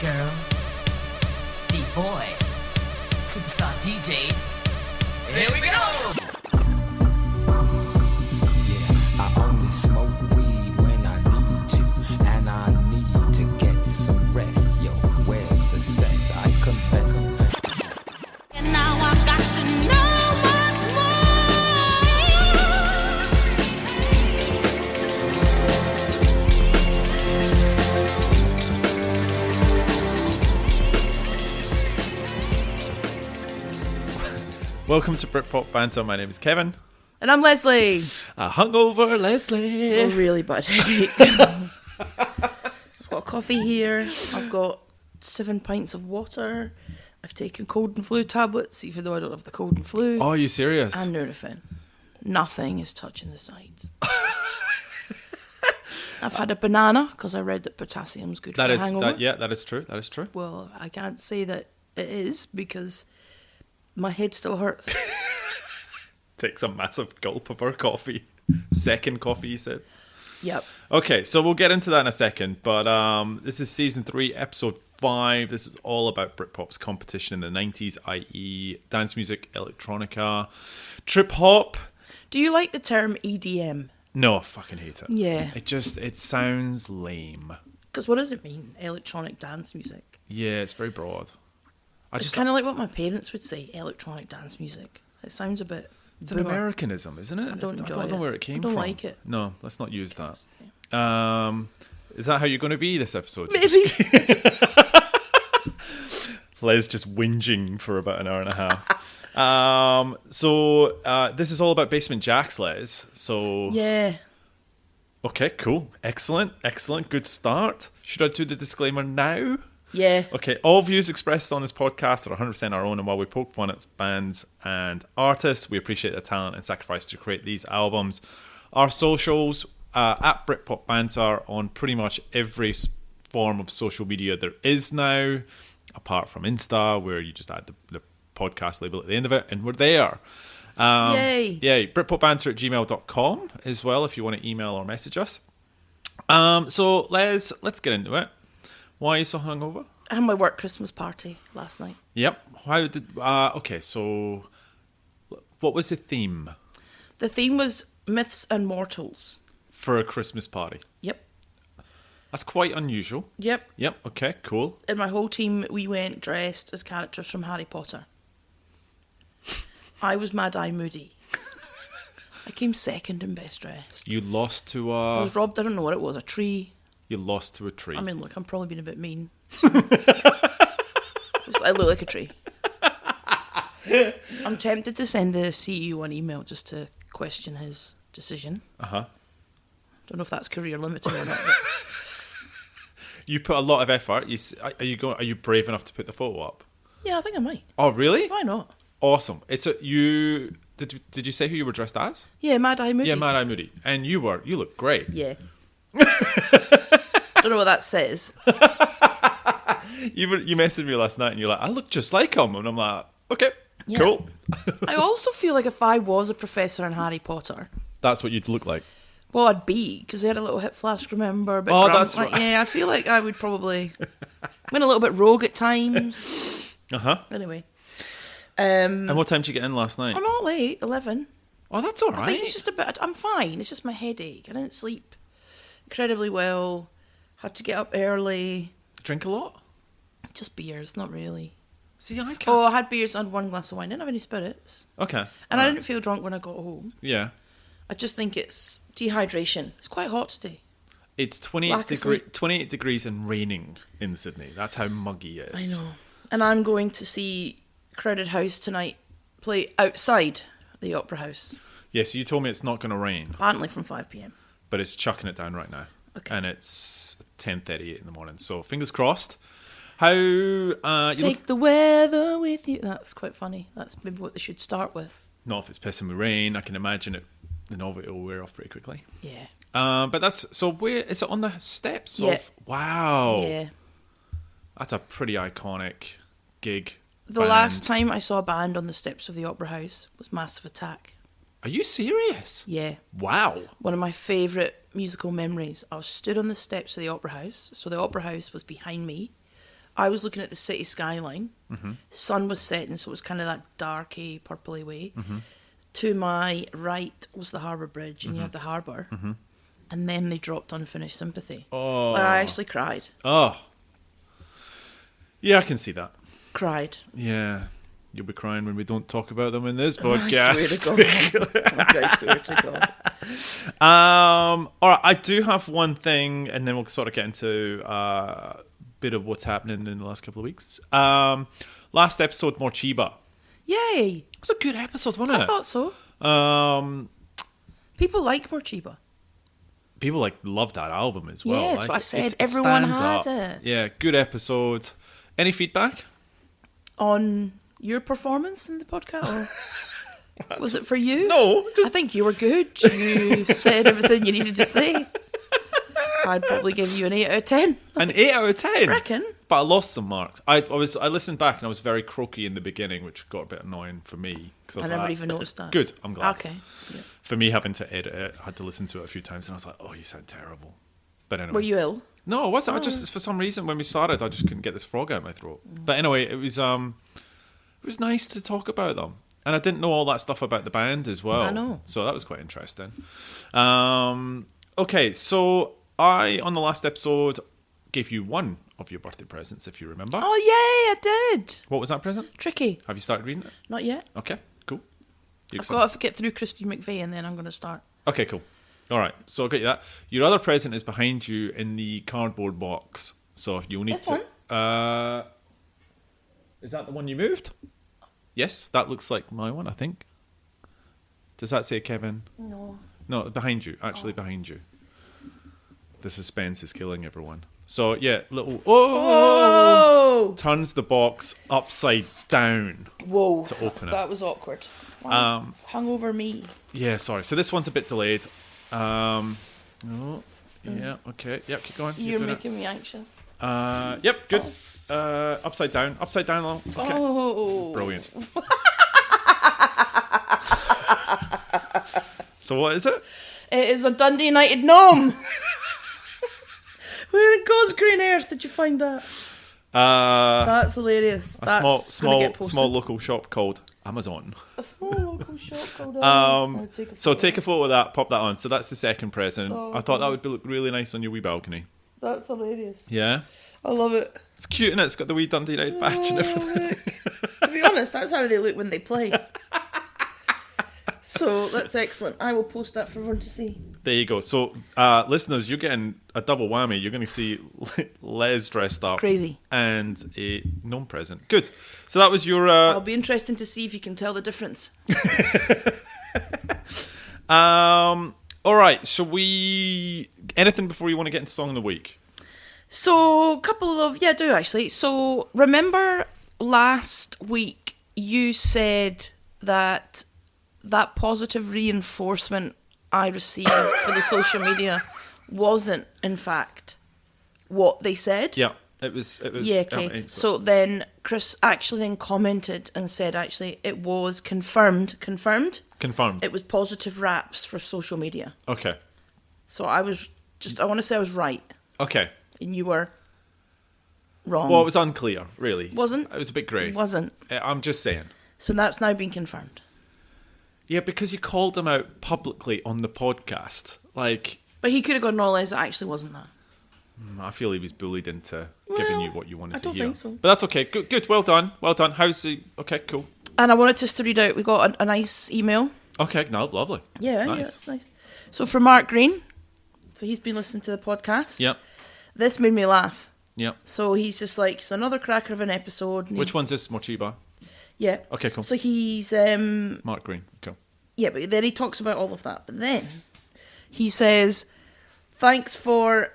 girls, beat boys, superstar DJs. Here we go! Yeah, I only smoke weed when I need to, and I need to get some rest. Yo, where's the cess? I confess. And now I've got to know what's Welcome to Britpop Banter. My name is Kevin. And I'm Lesley. A hungover Lesley. A really bad headache. I've got a coffee here. I've got 7 pints of water. I've taken cold and flu tablets, even though I don't have the cold and flu. Oh, are you serious? And Nurofen. Nothing is touching the sides. I've had a banana because I read that potassium's good for a hangover. That is true. That is true. Well, I can't say that it is because my head still hurts. Takes a massive gulp of our coffee. Second coffee, you said? Yep. Okay, so we'll get into that in a second. But this is season 3, episode 5. This is all about Britpop's competition in the 90s, i.e. dance music, electronica, trip hop. Do you like the term EDM? No, I fucking hate it. Yeah. It sounds lame. Because what does it mean? Electronic dance music? Yeah, it's very broad. It's kind of like what my parents would say, electronic dance music. It sounds a bit... It's an Americanism, isn't it? I don't know where it came from. I don't like it. No, let's not use that. Is that how you're going to be this episode? Maybe. Les just whinging for about an hour and a half. So this is all about Basement Jaxx, Les. So Yeah. Okay, cool. Excellent. Good start. Should I do the disclaimer now? Yeah. Okay, all views expressed on this podcast are 100% our own, and while we poke fun at bands and artists, we appreciate the talent and sacrifice to create these albums. Our socials, at Britpop Banter, on pretty much every form of social media there is now, apart from Insta, where you just add the podcast label at the end of it, and we're there. Yay. Yeah, britpopbanter@gmail.com as well, if you want to email or message us. So, Les, let's get into it. Why are you so hungover? I had my work Christmas party last night. Yep. How did? Okay, so what was the theme The theme was myths and mortals. for a Christmas party? Yep. That's quite unusual. Yep. Yep. Okay. Cool. And my whole team, we went dressed as characters from Harry Potter. I was Mad Eye Moody. I came second in best dressed. You lost to I was robbed, I don't know what it was, a tree. You lost to a tree. I mean, look, I'm probably being a bit mean. I look like a tree. I'm tempted to send the CEO an email just to question his decision. Don't know if that's career limiting or not. But You put a lot of effort. Are you brave enough to put the photo up? yeah, I think I might. Oh, really? Why not? Awesome. Did you say who you were dressed as? Yeah, Mad Eye Moody. Yeah, Mad Eye Moody. And you look great. Yeah. Don't know what that says. You messaged me last night and you're like, I look just like him. And I'm like, okay, Yeah. cool. I also feel like if I was a professor in Harry Potter, That's what you'd look like. well, I'd be, because they had a little hip flash, remember? A bit Oh, grumpy. that's right. Yeah, I feel like I would probably... went a little bit rogue at times. Anyway. And what time did you get in last night? I'm not late, 11. Oh, that's all I right. think it's just a bit... I'm fine. It's just my headache. I didn't sleep incredibly well. Had to get up early. Drink a lot? Just beers, not really. See, I can't. Oh, I had beers and 1 glass of wine. Didn't have any spirits. Okay. And I didn't feel drunk when I got home. Yeah. I just think it's dehydration. It's quite hot today. It's Lack of sleep. 28 degrees and raining in Sydney. That's how muggy it is. I know. And I'm going to see Crowded House tonight play outside the Opera House. Yeah, so you told me it's not going to rain, Apparently from 5 p.m. but it's chucking it down right now. Okay. And it's 10:38 in the morning. So fingers crossed. How you Take the weather with you. That's quite funny. That's maybe what they should start with. Not if it's pissing with rain. I can imagine the novelty will wear off pretty quickly. Yeah. But that's so. Where is it on the steps? Yeah. Of, wow. Yeah. That's a pretty iconic gig. The band. last time I saw a band on the steps of the Opera House was Massive Attack. Are you serious? Yeah. Wow. One of my favourite musical memories. I was stood on the steps of the Opera House. So the Opera House was behind me. I was looking at the city skyline. Sun was setting, so it was kind of that darky, purpley way. To my right was the harbour bridge, and you had the harbour. And then they dropped Unfinished Sympathy. Oh. I actually cried. Oh. Yeah, I can see that. Cried. Yeah. You'll be crying when we don't talk about them in this I podcast. swear to God. I swear to God. All right, I do have one thing, and then we'll sort of get into a bit of what's happening in the last couple of weeks. Last episode, more Chiba. Yay! It was a good episode, wasn't it? I thought so. People like Morchiba. People love that album as well. Yeah, that's what I said. Everyone stands had up. it. Yeah, good episode. Any feedback? On your performance in the podcast? Or was it for you? No, I think you were good. You said everything you needed to say. I'd probably give you an 8 out of 10. An 8 out of 10? Reckon. But I lost some marks. I listened back and I was very croaky in the beginning, which got a bit annoying for me. I never even noticed that. Good, I'm glad. Okay. Yeah. For me, having to edit it, I had to listen to it a few times and I was like, oh, you sound terrible. But anyway. Were you ill? No, I wasn't. I just, for some reason, when we started, I just couldn't get this frog out of my throat. But anyway, it was nice to talk about them. And I didn't know all that stuff about the band as well. I know. So that was quite interesting. Okay, so I, on the last episode, gave you one of your birthday presents, if you remember. Oh, yay, I did. What was that present? Tricky. Have you started reading it? Not yet. Okay, cool. I've got to get through Christine McVie and then I'm going to start. Okay, cool. All right, so I'll get you that. Your other present is behind you in the cardboard box. So if you'll need This to... one? Is that the one you moved? Yes, that looks like my one, I think. Does that say Kevin? No. No, behind you. Actually, behind you. The suspense is killing everyone. So, yeah, little... Oh! Turns the box upside down Whoa. to open it. That was awkward. Wow. Hung over me. Yeah, sorry. So this one's a bit delayed. Oh, yeah, okay. Yep, keep going. You're doing it. making me anxious. Yep, good. Upside down. Upside down. Okay. Oh. Brilliant. So what is it? It is a Dundee United gnome. Where in God's green earth did you find that? That's hilarious. A That's small local shop called Amazon. A small local shop called Amazon. Take a photo of that, pop that on. So that's the second present. Oh, I thought that would look really nice on your wee balcony. That's hilarious. Yeah? I love it. It's cute, and it's got the wee Dundee United badge and everything. To be honest, that's how they look when they play. So that's excellent. I will post that for everyone to see. There you go. So, listeners, you're getting a double whammy. You're going to see Les dressed up. Crazy. And a gnome present. Good. So that was your... It'll be interesting to see if you can tell the difference. All right. Shall we... Anything before you want to get into Song of the Week? So, a couple of... Yeah, I do actually. So, remember last week you said that positive reinforcement I received for the social media wasn't, in fact, what they said? Yeah, it was. Yeah, okay. So then Chris actually then commented and said, actually, it was confirmed. Confirmed. It was positive raps for social media. Okay. So I want to say I was right. Okay. And you were wrong. Well, it was unclear, really. Wasn't? It was a bit grey. Wasn't. I'm just saying. So that's now been confirmed. Yeah, because you called him out publicly on the podcast. But he could have gone, no, Les, it actually wasn't that. I feel he was bullied into giving you what you wanted to hear. I don't think so. But that's okay. Good. Well done. How's the... Okay, cool. And I wanted just to read out, we got a nice email. Okay, no, lovely. Yeah, nice. Yeah, it's nice. So for Mark Green, so he's been listening to the podcast. Yep. This made me laugh. Yep. So he's just like, so another cracker of an episode. Which one's this, Mochiba? Yeah. Okay, cool. So he's... Mark Green, cool. Yeah, but then he talks about all of that. But then he says, thanks for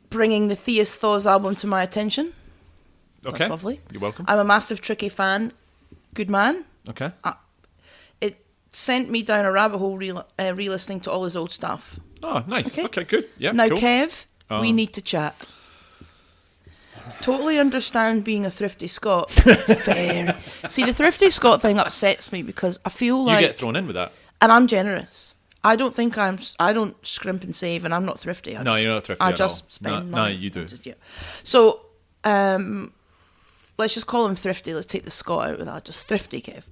bringing the Theus Thaws album to my attention. Okay. That's lovely. You're welcome. I'm a massive Tricky fan. Good man. Okay. It sent me down a rabbit hole re-listening to all his old stuff. Oh, nice. Okay, good. Yeah, now, cool. Kev, we need to chat. Totally understand being a thrifty Scot. It's fair. See, the thrifty Scot thing upsets me because I feel like... You get thrown in with that. And I'm generous. I don't scrimp and save, and I'm not thrifty. No, you're not thrifty I at just all. spend No, money. you do. So let's just call him thrifty. Let's take the Scott out of that. Just thrifty, Kev.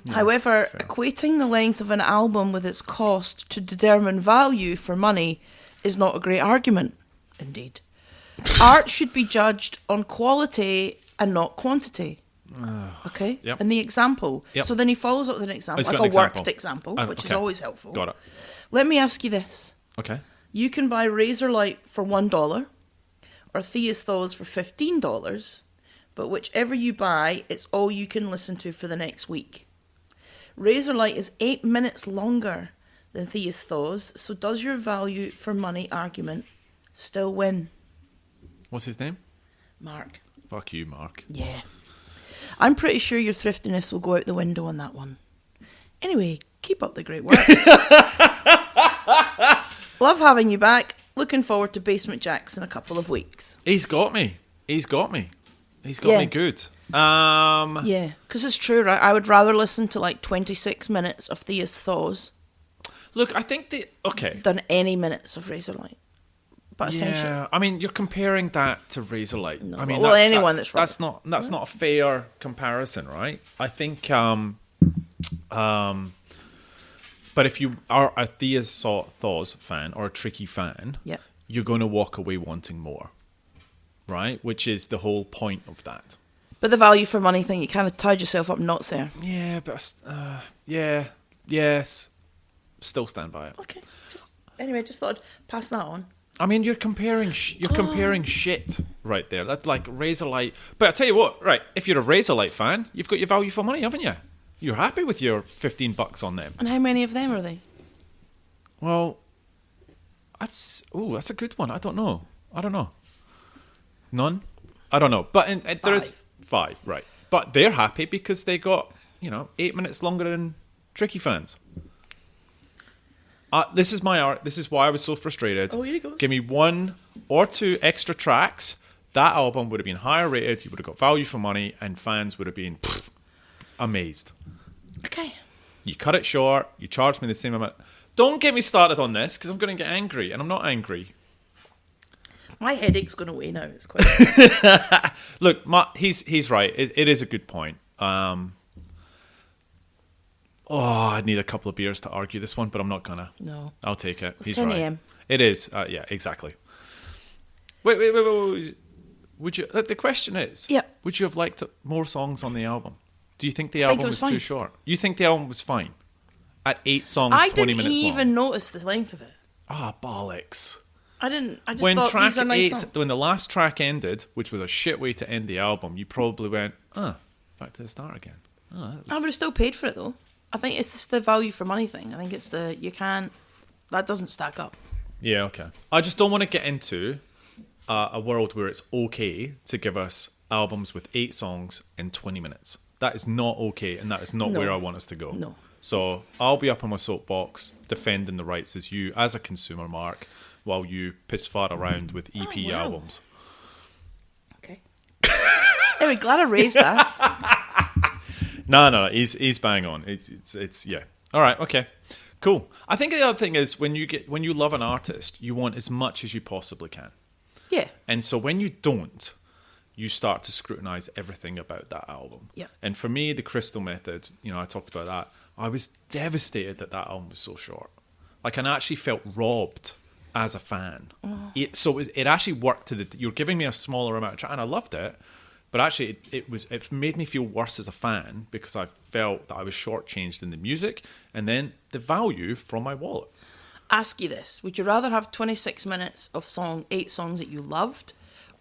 However, that's fair. equating the length of an album with its cost to determine value for money is not a great argument. Indeed. Art should be judged on quality and not quantity. Okay? Yep. And the example. Yep. So then he follows up with an example, He's like got a an example. worked example, Oh, which is okay. always helpful. Got it. Let me ask you this. Okay. You can buy Razor Light for $1 or Thea's Thaws for $15, but whichever you buy, it's all you can listen to for the next week. Razor Light is 8 minutes longer than Thea's Thaws, so does your value for money argument still win? What's his name? Mark. Fuck you, Mark. Yeah. I'm pretty sure your thriftiness will go out the window on that one. Anyway, keep up the great work. Love having you back. Looking forward to Basement Jaxx in a couple of weeks. He's got me. He's got me Yeah. good. Yeah, because it's true, right? I would rather listen to like 26 minutes of Thea's Thaws Look, I think okay. than any minutes of Razor Light. But essentially, Yeah, I mean, you're comparing that to Razorlight. No, I mean, well, anyone that's that's not a fair comparison, right? I think, but if you are a Thea's Thaws fan or a Tricky fan, Yep. you're going to walk away wanting more, right? Which is the whole point of that. but the value for money thing, you kind of tied yourself up knots there. Yeah, but yes, still stand by it. Okay. Anyway, just thought I'd pass that on. I mean, you're comparing comparing shit right there. That's like Razorlight. But I tell you what, right? If you're a Razorlight fan, you've got your value for money, haven't you? You're happy with your $15 on them. And how many of them are they? Well, that's a good one. I don't know. None. I don't know. But there's 5, right? But they're happy because they got 8 minutes longer than Tricky fans. This is my art. This is why I was so frustrated. Oh, here he goes. Give me 1 or 2 extra tracks. That album would have been higher rated. You would have got value for money, and fans would have been amazed. Okay. You cut it short. You charge me the same amount. Don't get me started on this because I'm going to get angry, and I'm not angry. My headache's going away now. It's quite. Look, he's right. It is a good point. I need a couple of beers to argue this one, but I'm not gonna. No. I'll take it. It's He's 10 right. a.m. It is. Yeah, exactly. Wait. Would you? The question is, Yep. would you have liked more songs on the album? Do you think the I think album it was was too fine. short? You think the album was fine? At 8 songs, I 20 didn't minutes even long. notice the length of it. Bollocks. I didn't. I just When thought track these are nice 8, songs. when the last track ended, which was a shit way to end the album, you probably went, back to the start again. I would have still paid for it though. I think it's just the value for money thing. I think it's that doesn't stack up. Yeah, okay. I just don't want to get into a world where it's okay to give us albums with 8 songs in 20 minutes. That is not okay, and that is not No. where I want us to go. No. So I'll be up on my soapbox defending the rights as a consumer, Mark, while you piss fart around with EP wow. albums. Okay. Anyway, glad I raised that. No, he's bang on. It's yeah. All right, okay, cool. I think the other thing is when you love an artist, you want as much as you possibly can. Yeah. And so when you don't, you start to scrutinize everything about that album. Yeah. And for me, the Crystal Method, I talked about that. I was devastated that album was so short. Like, I actually felt robbed as a fan. It actually worked you're giving me a smaller amount of time, and I loved it. But actually, it made me feel worse as a fan because I felt that I was shortchanged in the music and then the value from my wallet. Ask you this: would you rather have 26 minutes of 8 songs that you loved,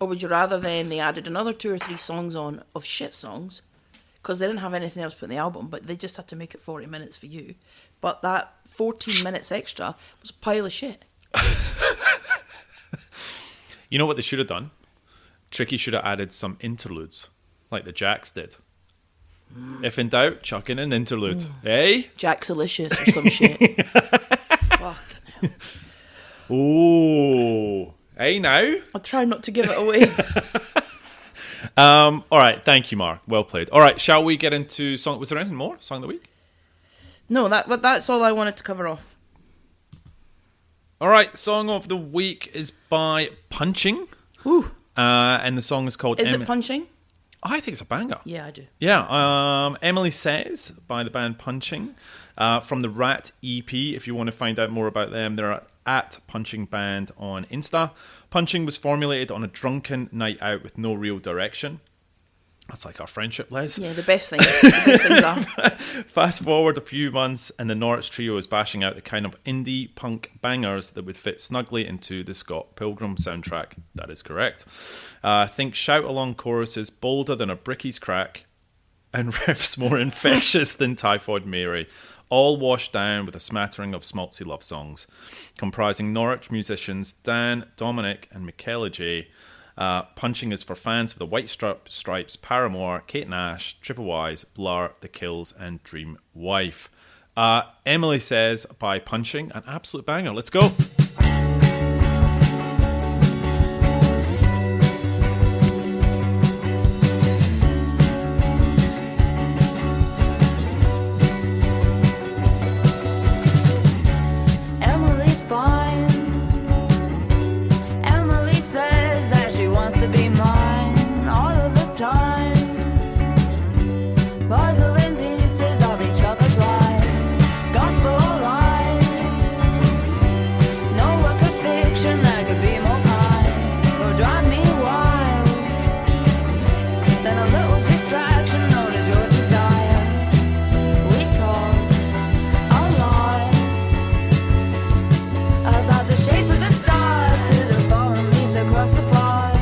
or would you rather then they added another 2 or 3 songs on of shit songs because they didn't have anything else put in the album, but they just had to make it 40 minutes for you? But that 14 minutes extra was a pile of shit. You know what they should have done? Tricky should have added some interludes, like the Jaxx did. If in doubt, chuck in an interlude. Eh? Jaxxalicious or some shit. Fucking hell. Ooh. Hey now. I'll try not to give it away. All right. Thank you, Mark. Well played. All right. Shall we get into song? Was there anything more? Song of the week? No, that's all I wanted to cover off. All right. Song of the week is by Punching. Ooh. And the song is called... Is it Punching? I think it's a banger. Yeah, I do. Yeah. Emily Says by the band Punching. From the Rat EP. If you want to find out more about them, they're at Punching Band on Insta. Punching was formulated on a drunken night out with no real direction. That's like our friendship, Les. Yeah, the best things are. Fast forward a few months and the Norwich trio is bashing out the kind of indie punk bangers that would fit snugly into the Scott Pilgrim soundtrack. That is correct. Think shout-along choruses bolder than a bricky's crack and riffs more infectious than Typhoid Mary. All washed down with a smattering of smaltzy love songs. Comprising Norwich musicians Dan, Dominic and Michaela J. Punching is for fans of the White Stripes, Paramore, Kate Nash, Triple Y's, Blur, The Kills, and Dream Wife. Emily Says by Punching, an absolute banger. Let's go. Emily's fine. Emily says that she wants to be mine all of the time. Puzzling pieces of each other's lives, gospel or lies. No work of fiction that could be more kind or drive me wild than a little distraction known as your desire. We talk a lot about the shape of the stars to the fallen leaves across the pond.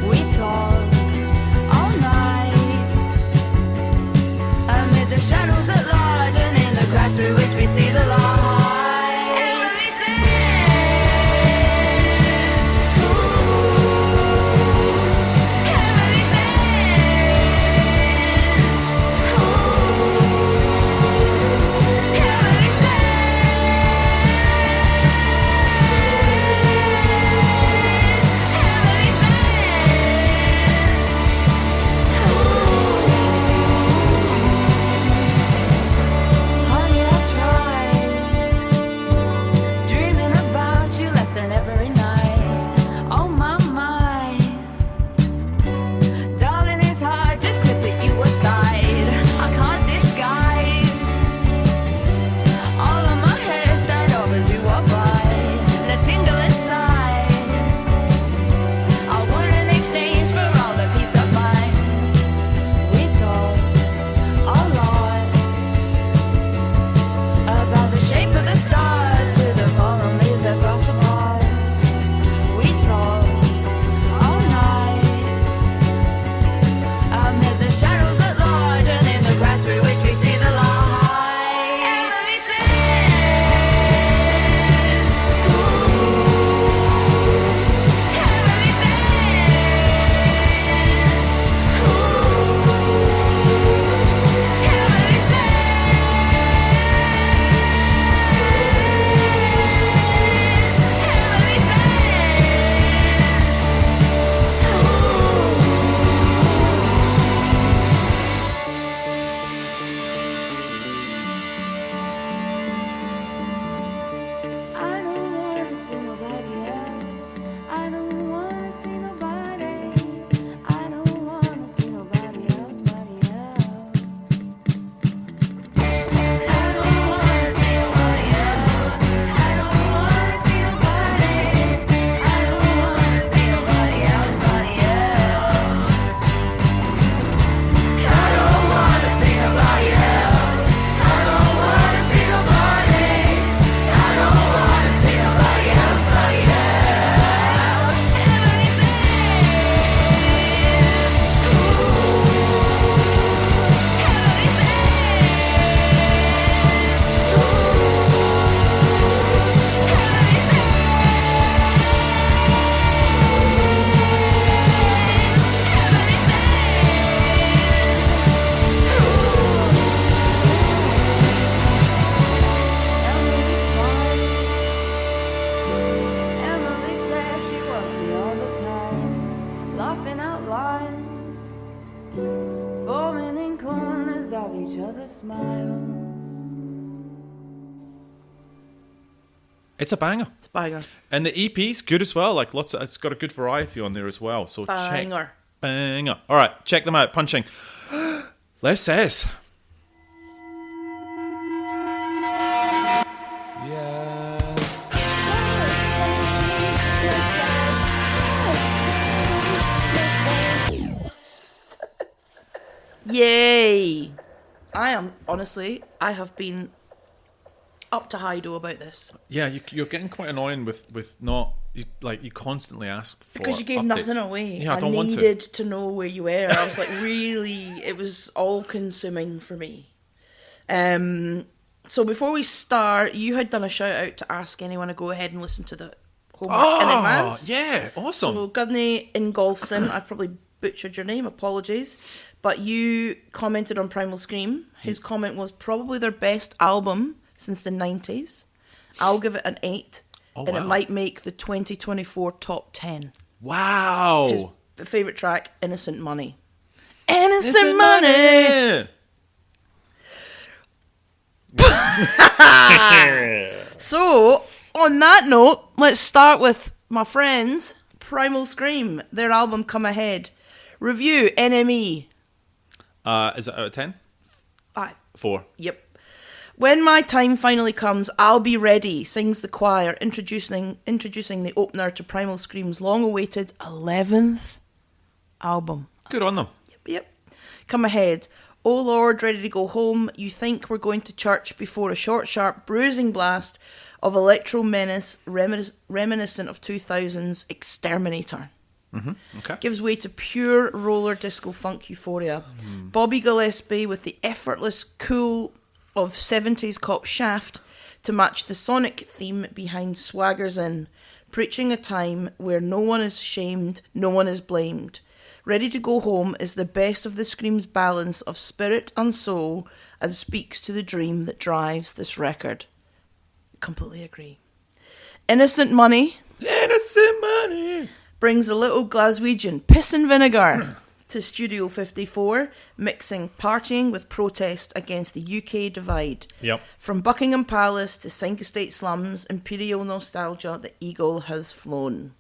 We talk all night amid the shadows at large and in the cracks through which we see the light. Emily says, Emily says, Emily Honey, I tried dreaming about you less than every night. Oh my mind, darling, it's hard just to put you aside. I can't disguise all of my hair stand off as you walk by. The tingle inside, I want in exchange for all the peace of mind. We talk a lot about the shape of the stars to the fallen leaves across the pond. We talk all night amid the shadows at large and in the cracks through which we see the light. Emily says, Emily I don't wanna see nobody else. I don't wanna see nobody. I don't wanna see nobody else, nobody else. I don't wanna see nobody else. I don't wanna see nobody. I don't wanna see nobody else, nobody else. I don't wanna see nobody else. I don't wanna see nobody. I don't wanna see nobody else, nobody else. Emily Emily says she wants me all the time, laughing out lines, forming in corners of each other's smiles. It's a banger. It's banger. And the EP's good as well. Like it's got a good variety on there as well. So Banger. Banger. All right, check them out. Punching. Les says. Yeah. Yay! I have been up to high-do about this. Yeah, you're getting quite annoying with not you constantly ask for Because you gave updates. nothing away. Yeah, I don't want needed to know where you were. I was like, really, it was all-consuming for me. So before we start, you had done a shout-out to ask anyone to go ahead and listen to the homework in advance. Yeah, awesome. So Gudney Ingolfson, I've probably butchered your name, apologies. But you commented on Primal Scream. His comment was probably their best album since the 90s. I'll give it an 8. Oh, and wow. it might make the 2024 top 10. Wow. His favourite track, Innocent Money. Innocent Money! So, on that note, let's start with my friends, Primal Scream, their album Come Ahead. Review, NME. Is it out of 10? 5. 4. Yep. When my time finally comes, I'll be ready, sings the choir, introducing the opener to Primal Scream's long-awaited 11th album. Good on them. Yep. Come Ahead. Oh Lord, ready to go home. You think we're going to church before a short, sharp, bruising blast of electro menace reminiscent of 2000's Exterminator. Okay. Gives way to pure roller disco funk euphoria. Bobby Gillespie with the effortless cool of 70s cop Shaft to match the sonic theme behind Swaggers In, preaching a time where no one is shamed, no one is blamed. Ready to Go Home is the best of the Scream's balance of spirit and soul and speaks to the dream that drives this record. Completely agree. Innocent Money brings a little Glaswegian piss and vinegar to Studio 54, mixing partying with protest against the UK divide. Yep. From Buckingham Palace to Sink Estate slums, imperial nostalgia, the eagle has flown.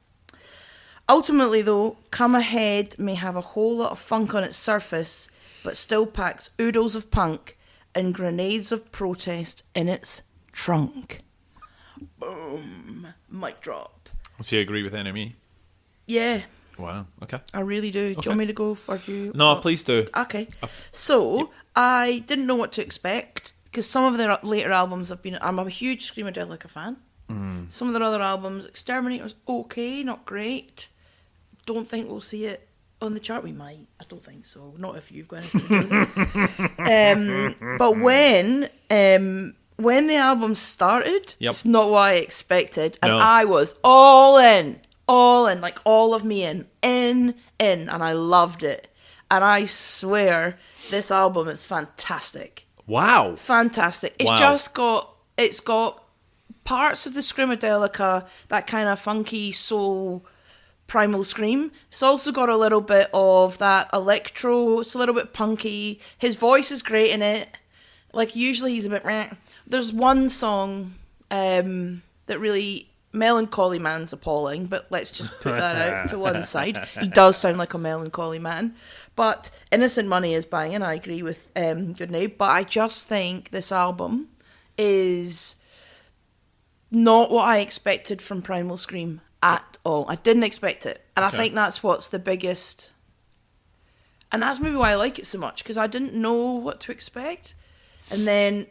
Ultimately, though, Come Ahead may have a whole lot of funk on its surface, but still packs oodles of punk and grenades of protest in its trunk. Boom. Mic drop. So you agree with NME? Yeah, Wow. Okay. I really do. Do you want me to go for you? No, please do. Okay. So, I didn't know what to expect, because some of their later albums have been... I'm a huge Screamadelica fan. Some of their other albums, Exterminator's okay, not great. Don't think we'll see it on the chart. We might. I don't think so. Not if you've got anything to do with it. But when the album started, it's not what I expected. And No. I was all in, like all of me in, and I loved it. And I swear, this album is fantastic. Wow. Fantastic. It's Wow. just got parts of the Screamadelica, that kind of funky soul Primal Scream. It's also got a little bit of that electro. It's a little bit punky. His voice is great in it. Like, usually he's a bit... There's one song that really... Melancholy Man's appalling, but let's just put that out to one side. He does sound like a melancholy man. But Innocent Money is banging. I agree with Goodname. But I just think this album is not what I expected from Primal Scream at all. I didn't expect it. And I think that's what's the biggest... And that's maybe why I like it so much, because I didn't know what to expect. And then...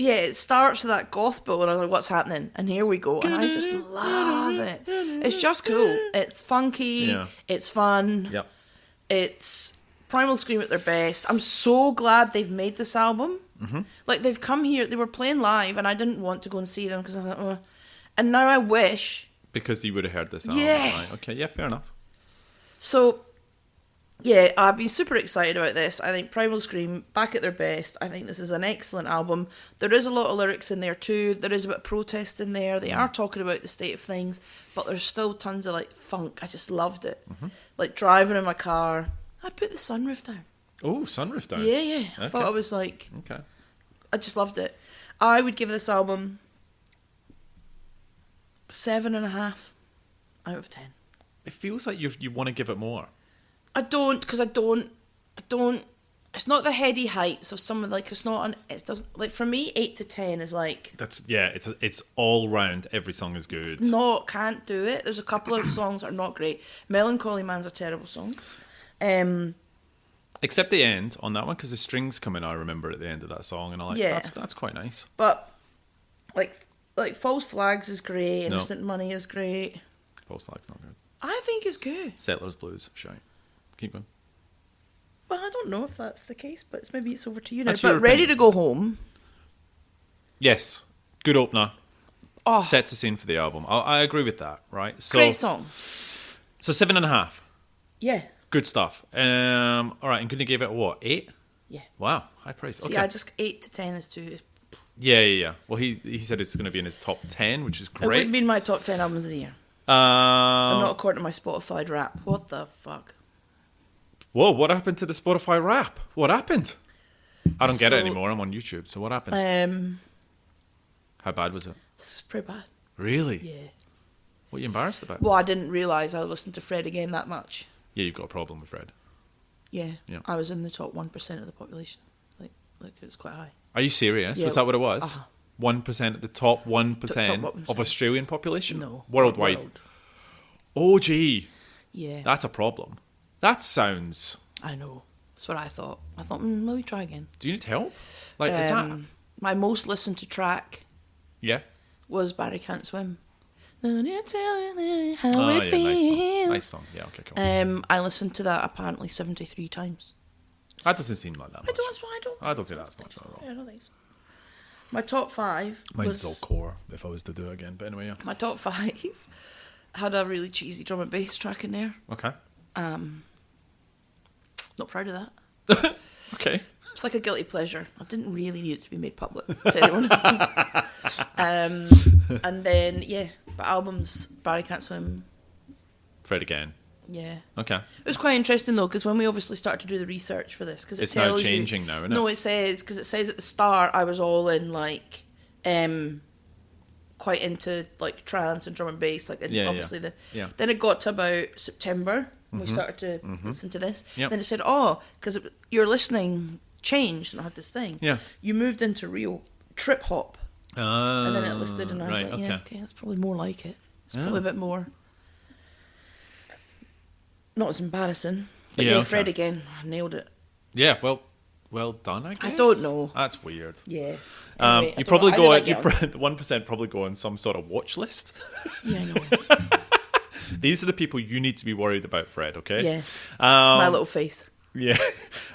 Yeah, it starts with that gospel, and I was like, what's happening? And here we go, and I just love it. It's just cool. It's funky. Yeah. It's fun. Yep. It's Primal Scream at their best. I'm so glad they've made this album. Mm-hmm. Like, they've come here, they were playing live, and I didn't want to go and see them, because I thought, oh. And now I wish. Because you would have heard this album. Yeah. Right? Okay, yeah, fair enough. So... Yeah, I've been super excited about this. I think Primal Scream, back at their best. I think this is an excellent album. There is a lot of lyrics in there too. There is a bit of protest in there. They are talking about the state of things, but there's still tons of like funk. I just loved it. Like driving in my car, I put the sunroof down. Oh, sunroof down. Yeah. I Okay. thought I was like, Okay. I just loved it. I would give this album 7.5 out of 10. It feels like you want to give it more. I don't, because I don't. It's not the heady heights of some of like. It's not. It doesn't like for me. 8 to 10 is like. It's all round. Every song is good. Can't do it. There's a couple of songs that are not great. Melancholy Man's a terrible song. Except the end on that one, because the strings come in. I remember at the end of that song, and I like that's quite nice. But like False Flags is great. No. Instant Money is great. False Flag's not good. I think it's good. Settlers Blues, shite. Keep going. Well, I don't know if that's the case, but maybe it's over to you now. That's But your Ready opinion. to Go Home. Yes, good opener. Oh, Sets a scene for the album. I agree with that. Right. So, great song. So 7.5. Yeah. Good stuff. All right, and Gunnar gave it a what? 8? Yeah. Wow, high praise. See, Okay. I just 8 to 10 is too. Yeah. Well, he said it's going to be in his top 10, which is It great. wouldn't be in my top 10 albums of the year. And not according to my Spotify rap. What the fuck? Whoa, what happened to the Spotify rap? What happened? I don't get it So- anymore. I'm on YouTube. So what happened? How bad was it? It's pretty bad. Really? Yeah. What are you embarrassed about? Well, I didn't realise I listened to Fred again that much. Yeah, you've got a problem with Fred. Yeah. Yeah. I was in the top 1% of the population. Like it was quite high. Are you serious? Yeah. Was that what it was? Uh-huh. 1% of the top 1% Top 1%. of Australian population? No. Worldwide. World. Oh, gee. Yeah. That's a problem. That sounds... I know. That's what I thought. I thought, maybe try again. Do you need help? Like, is that... My most listened to track Yeah? was Barry Can't Swim. And you're telling me how Oh, it yeah, feels. nice song. Yeah, okay, cool. I listened to that apparently 73 times. That doesn't seem like that much. That's why I don't. I don't think that's much at all. I don't think so. My top 5 Mine's all was core if I was to do it again. But anyway, yeah. my top 5 had a really cheesy drum and bass track in there. Okay. Not proud of that. Okay. It's like a guilty pleasure. I didn't really need it to be made public to anyone. And then but albums Barry Can't Swim. Fred again. Yeah. Okay. It was quite interesting though, because when we obviously started to do the research for this, because It's now tells changing you, now, isn't No, it? it says because it says at the start I was all in like, quite into like trance and drum and bass, like and Yeah, obviously yeah. Then it got to about September when we started to listen to this. Yep. Then it said, because your listening changed, and I had this thing. Yeah. You moved into real trip hop, and then it Ah, listed, and I was right, like, okay, that's probably more like it. It's probably a bit more. Not as embarrassing. But Yeah, okay. Fred again, nailed it. Yeah, well done, I guess. I don't know. That's weird. Yeah. Anyway, I You don't probably know. go How on, did I get on? the 1% probably go on some sort of watch list. Yeah, I know. These are the people you need to be worried about, Fred, okay? Yeah. My Um, little face. yeah.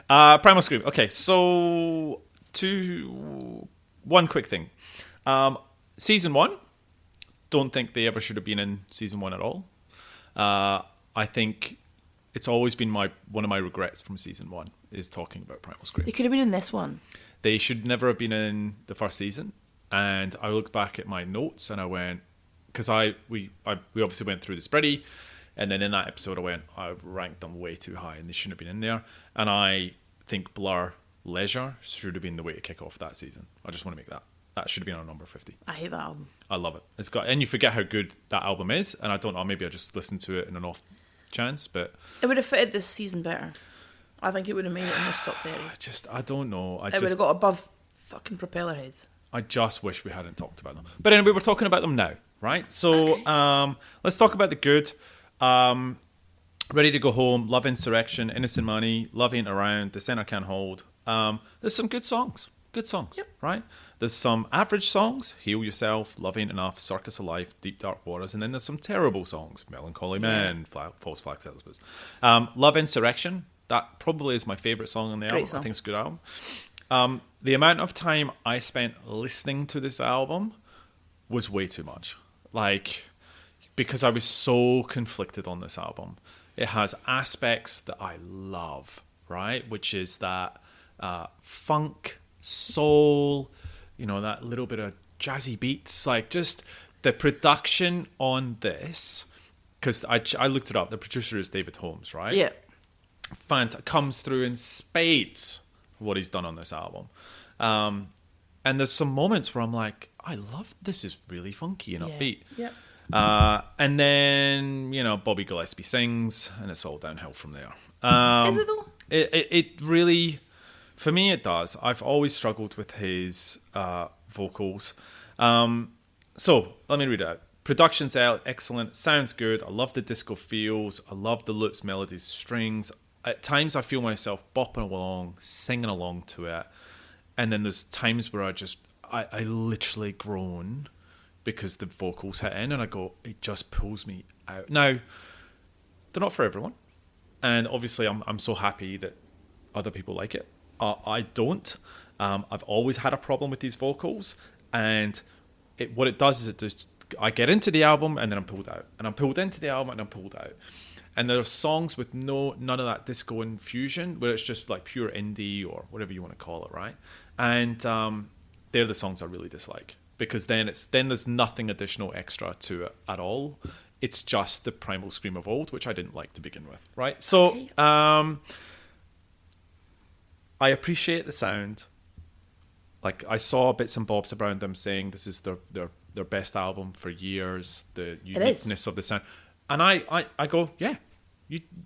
Primal Scream. Okay, so one quick thing. Season 1, don't think they ever should have been in season 1 at all. I think it's always been one of my regrets from season 1 is talking about Primal Scream. They could have been in this one. They should never have been in the first season. And I looked back at my notes and I went, because we obviously went through the spready, and then in that episode I ranked them way too high and they shouldn't have been in there. And I think Blur Leisure should have been the way to kick off that season. I just want to make that should have been on number 50. I hate that album. I love it. And you forget how good that album is, and I don't know, maybe I just listened to it in an off chance, but It would have fitted this season better. I think it would have made it in this top 30. I don't know. It would have got above fucking Propeller Heads. I just wish we hadn't talked about them. But anyway, we're talking about them now, right? So let's talk about the good. Ready to Go Home, Love Insurrection, Innocent Money, Love Ain't Around, The Center Can't Hold. There's some good songs. Yep. Right? There's some average songs, Heal Yourself, Love Ain't Enough, Circus of Life, Deep Dark Waters, and then there's some terrible songs, Melancholy Man, False Flag Settlers. Love Insurrection, that probably is my favourite song on the album. song. I think it's a good album. The amount of time I spent listening to this album was way too much. Like, because I was so conflicted on this album. It has aspects that I love, right? Which is that funk, soul, that little bit of jazzy beats. Like, just the production on this, because I looked it up. The producer is David Holmes, right? Yeah. Comes through in spades for what he's done on this album. And there's some moments where I'm like, I love this. Is really funky and upbeat. Yep. And then, Bobby Gillespie sings, and it's all downhill from there. Is it though? It really, for me, it does. I've always struggled with his vocals. So let me read it out. Production's excellent, sounds good. I love the disco feels. I love the loops, melodies, strings. At times I feel myself bopping along, singing along to it. And then there's times where I literally groan because the vocals hit in and I go, it just pulls me out. Now, they're not for everyone. And obviously I'm so happy that other people like it. I don't. I've always had a problem with these vocals. And what it does is I get into the album and then I'm pulled out. And I'm pulled into the album and I'm pulled out. And there are songs with none of that disco infusion where it's just like pure indie or whatever you want to call it, right? And they're the songs I really dislike because then there's nothing additional extra to it at all. It's just the primal scream of old, which I didn't like to begin with, right? So Okay. I appreciate the sound. Like I saw bits and bobs around them saying this is their best album for years, the uniqueness of the sound. And I go, yeah,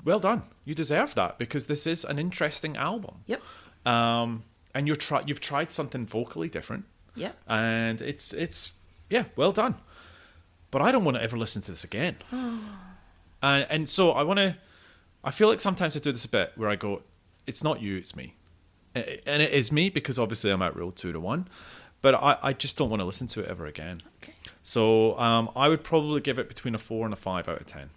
well done. You deserve that because this is an interesting album. Yep. And you've tried something vocally different. Yep. And it's well done. But I don't want to ever listen to this again. And so I feel like sometimes I do this a bit where I go, it's not you, it's me. And it is me because obviously I'm outruled 2-1. But I just don't want to listen to it ever again. Okay. So I would probably give it between a 4 and a 5 out of 10.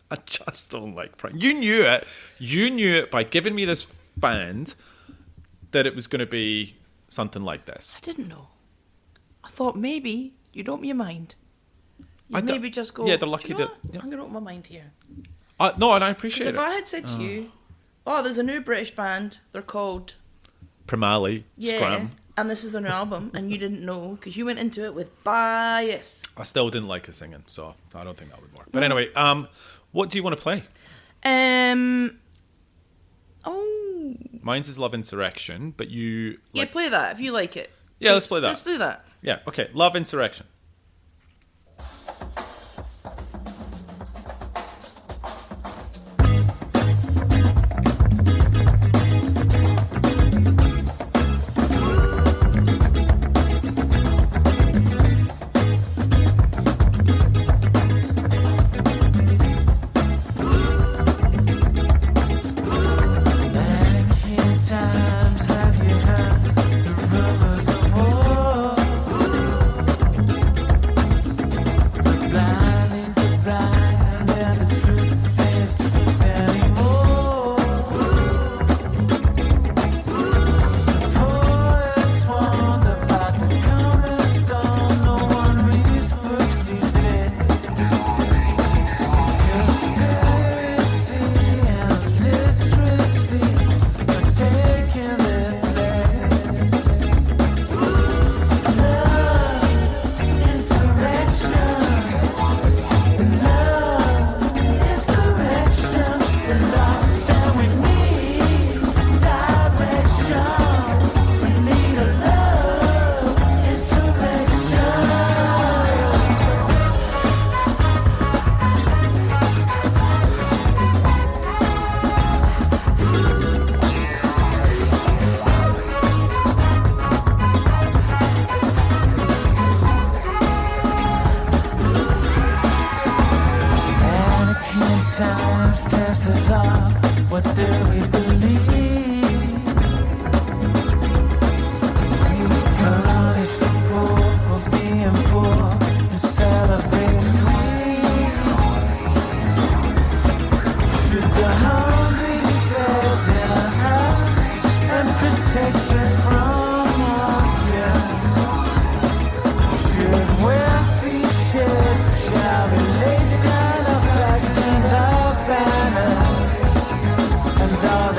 I just don't like Primal. You knew it. You knew it by giving me this band that it was going to be something like this. I didn't know. I thought maybe you'd open your mind. I You'd d- maybe just go, yeah, they're lucky "Do you know that- what? yeah. I'm going to open my mind here. No, and I Because appreciate if it. I had said to you, oh, there's a new British band, they're called Primal, Scram. and this is their new album, and you didn't know because you went into it with bias. I still didn't like his singing, so I don't think that would work. But anyway, what do you want to play? Oh, Mine's is Love Insurrection, but you... yeah, play that if you like it. Yeah, let's play that. Let's do that. Yeah, okay. Love Insurrection. Times have you heard the rumors of war?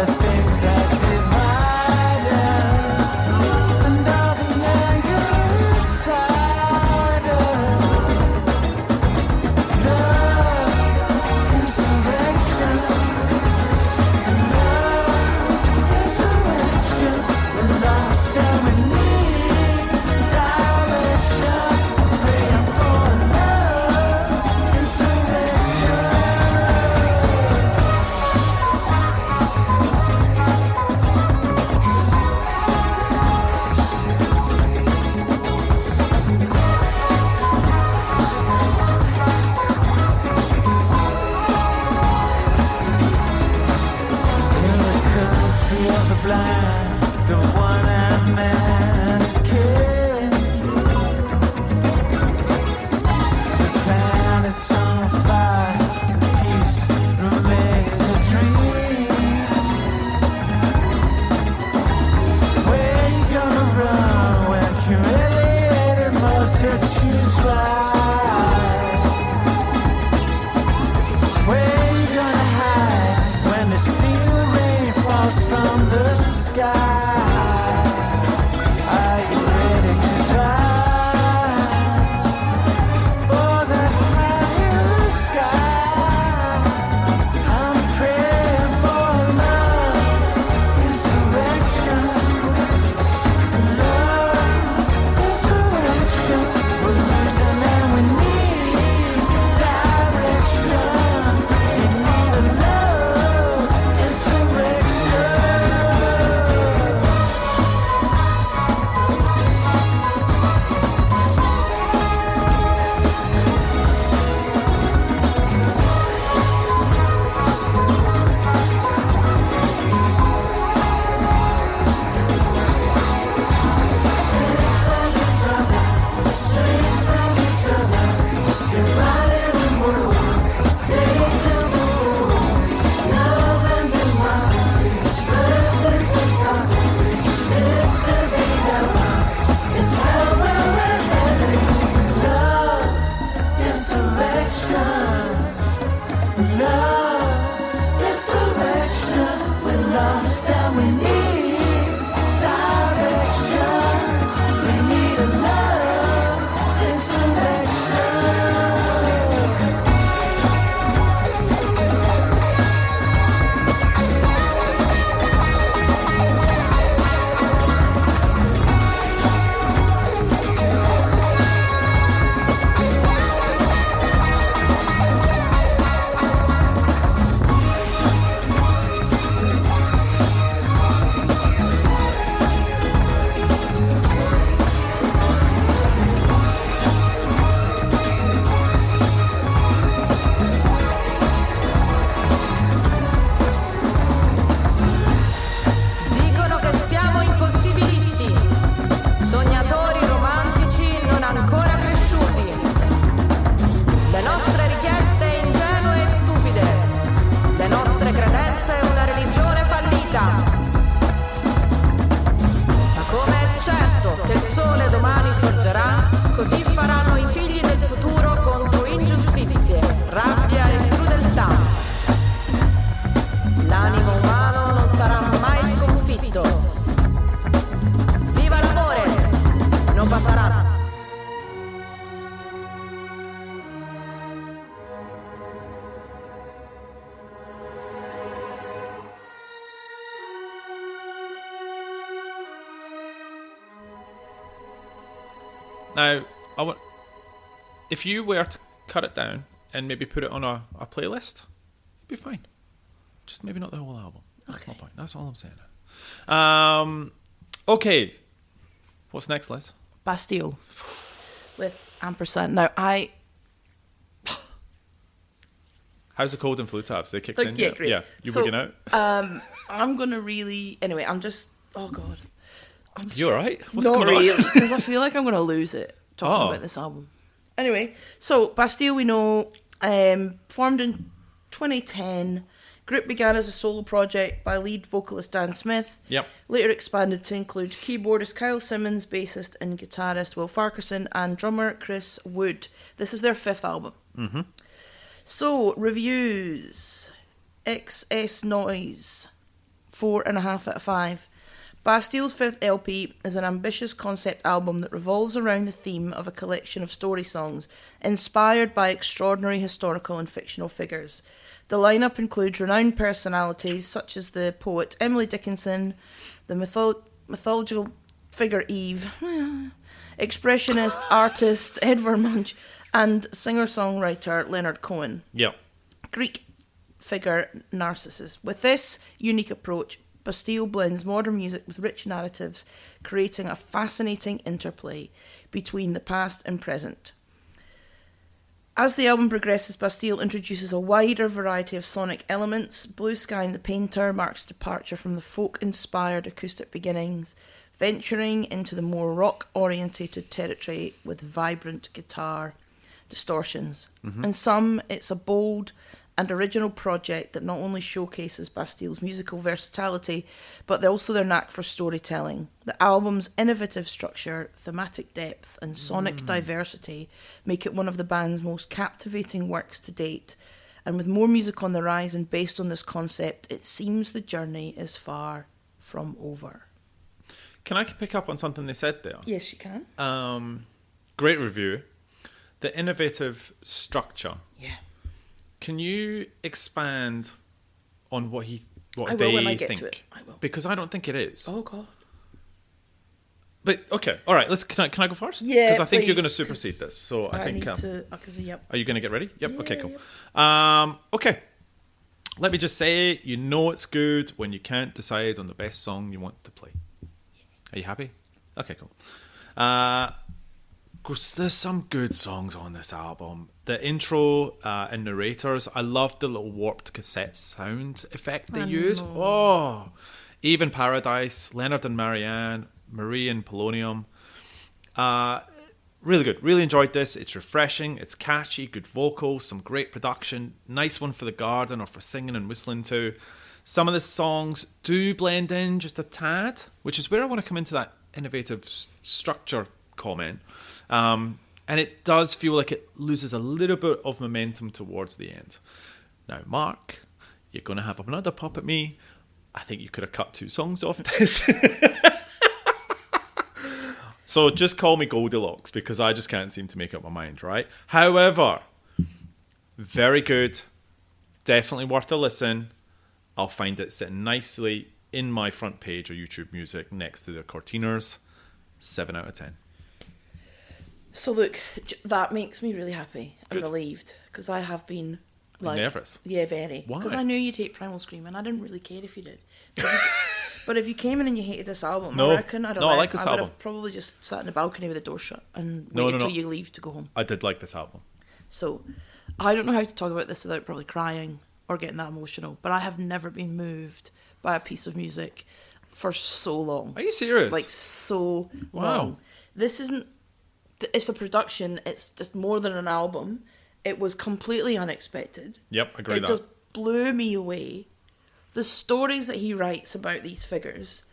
things Now, if you were to cut it down and maybe put it on a playlist, it'd be fine. Just maybe not the whole album. That's my point. That's all I'm saying. Okay. What's next, Liz? Bastille with ampersand. Now, How's the cold and flu tabs? They kicked Like, in? yeah, great. Yeah. You So, wigging out? I'm going to really... Anyway, I'm just... Oh, God. You alright? What's Not going on? really, because I feel like I'm going to lose it talking Oh. about this album. Anyway, so Bastille, we know, formed in 2010. Group began as a solo project by lead vocalist Dan Smith. Yep. Later expanded to include keyboardist Kyle Simmons, bassist and guitarist Will Farquharson, and drummer Chris Wood. This is their 5th album. Mm-hmm. So, reviews. XS Noise, 4.5 out of 5. Bastille's 5th LP is an ambitious concept album that revolves around the theme of a collection of story songs inspired by extraordinary historical and fictional figures. The lineup includes renowned personalities such as the poet Emily Dickinson, the mythological figure Eve, expressionist artist Edvard Munch, and singer-songwriter Leonard Cohen. Yep. Greek figure Narcissus. With this unique approach, Bastille blends modern music with rich narratives, creating a fascinating interplay between the past and present. As the album progresses, Bastille introduces a wider variety of sonic elements. Blue Sky and the Painter marks departure from the folk-inspired acoustic beginnings, venturing into the more rock-orientated territory with vibrant guitar distortions. In some, it's a bold and original project that not only showcases Bastille's musical versatility, but also their knack for storytelling. The album's innovative structure, thematic depth, and sonic diversity make it one of the band's most captivating works to date. And with more music on the rise and based on this concept, it seems the journey is far from over. Can I pick up on something they said there? Yes, you can. Great review. The innovative structure. Yeah. Can you expand on what I they will when I get think? to it. I will. Because I don't think it is. Oh, God. But okay, all right. Can I go first? Yeah, because I think you're please, going to supersede 'cause this. So I think. need to... Because, yep. Are you going to get ready? Yep. Okay. Yeah, Cool. yep. Okay. Let me just say, you know it's good when you can't decide on the best song you want to play. Are you happy? Okay. Cool. There's some good songs on this album. The intro and narrators, I love the little warped cassette sound effect they use. Oh, Even Paradise, Leonard and Marianne, Marie and Polonium. Really good. Really enjoyed this. It's refreshing. It's catchy. Good vocals. Some great production. Nice one for the garden or for singing and whistling to. Some of the songs do blend in just a tad, which is where I want to come into that innovative structure comment. And it does feel like it loses a little bit of momentum towards the end. Now, Mark, you're going to have another pop at me. I think you could have cut 2 songs off this. So just call me Goldilocks because I just can't seem to make up my mind, right? However, very good. Definitely worth a listen. I'll find it sitting nicely in my front page of YouTube Music next to the Cortiners. 7 out of 10. So look, that makes me really happy and Good. relieved because I have been like Nervous? Yeah, very. Why? Because I knew you'd hate Primal Scream and I didn't really care if you did. But if you came in and you hated this album, No. I reckon I'd have No, I left. like this would album. have probably just sat in the balcony with the door shut and No, waited no, till no. you leave to go home. I did like this album. So I don't know how to talk about this without probably crying or getting that emotional, but I have never been moved by a piece of music for so long. Are you serious? Like so Wow. long. This isn't. It's a production. It's just more than an album. It was completely unexpected. Yep, I agree It with that. just blew me away. The stories that he writes about these figures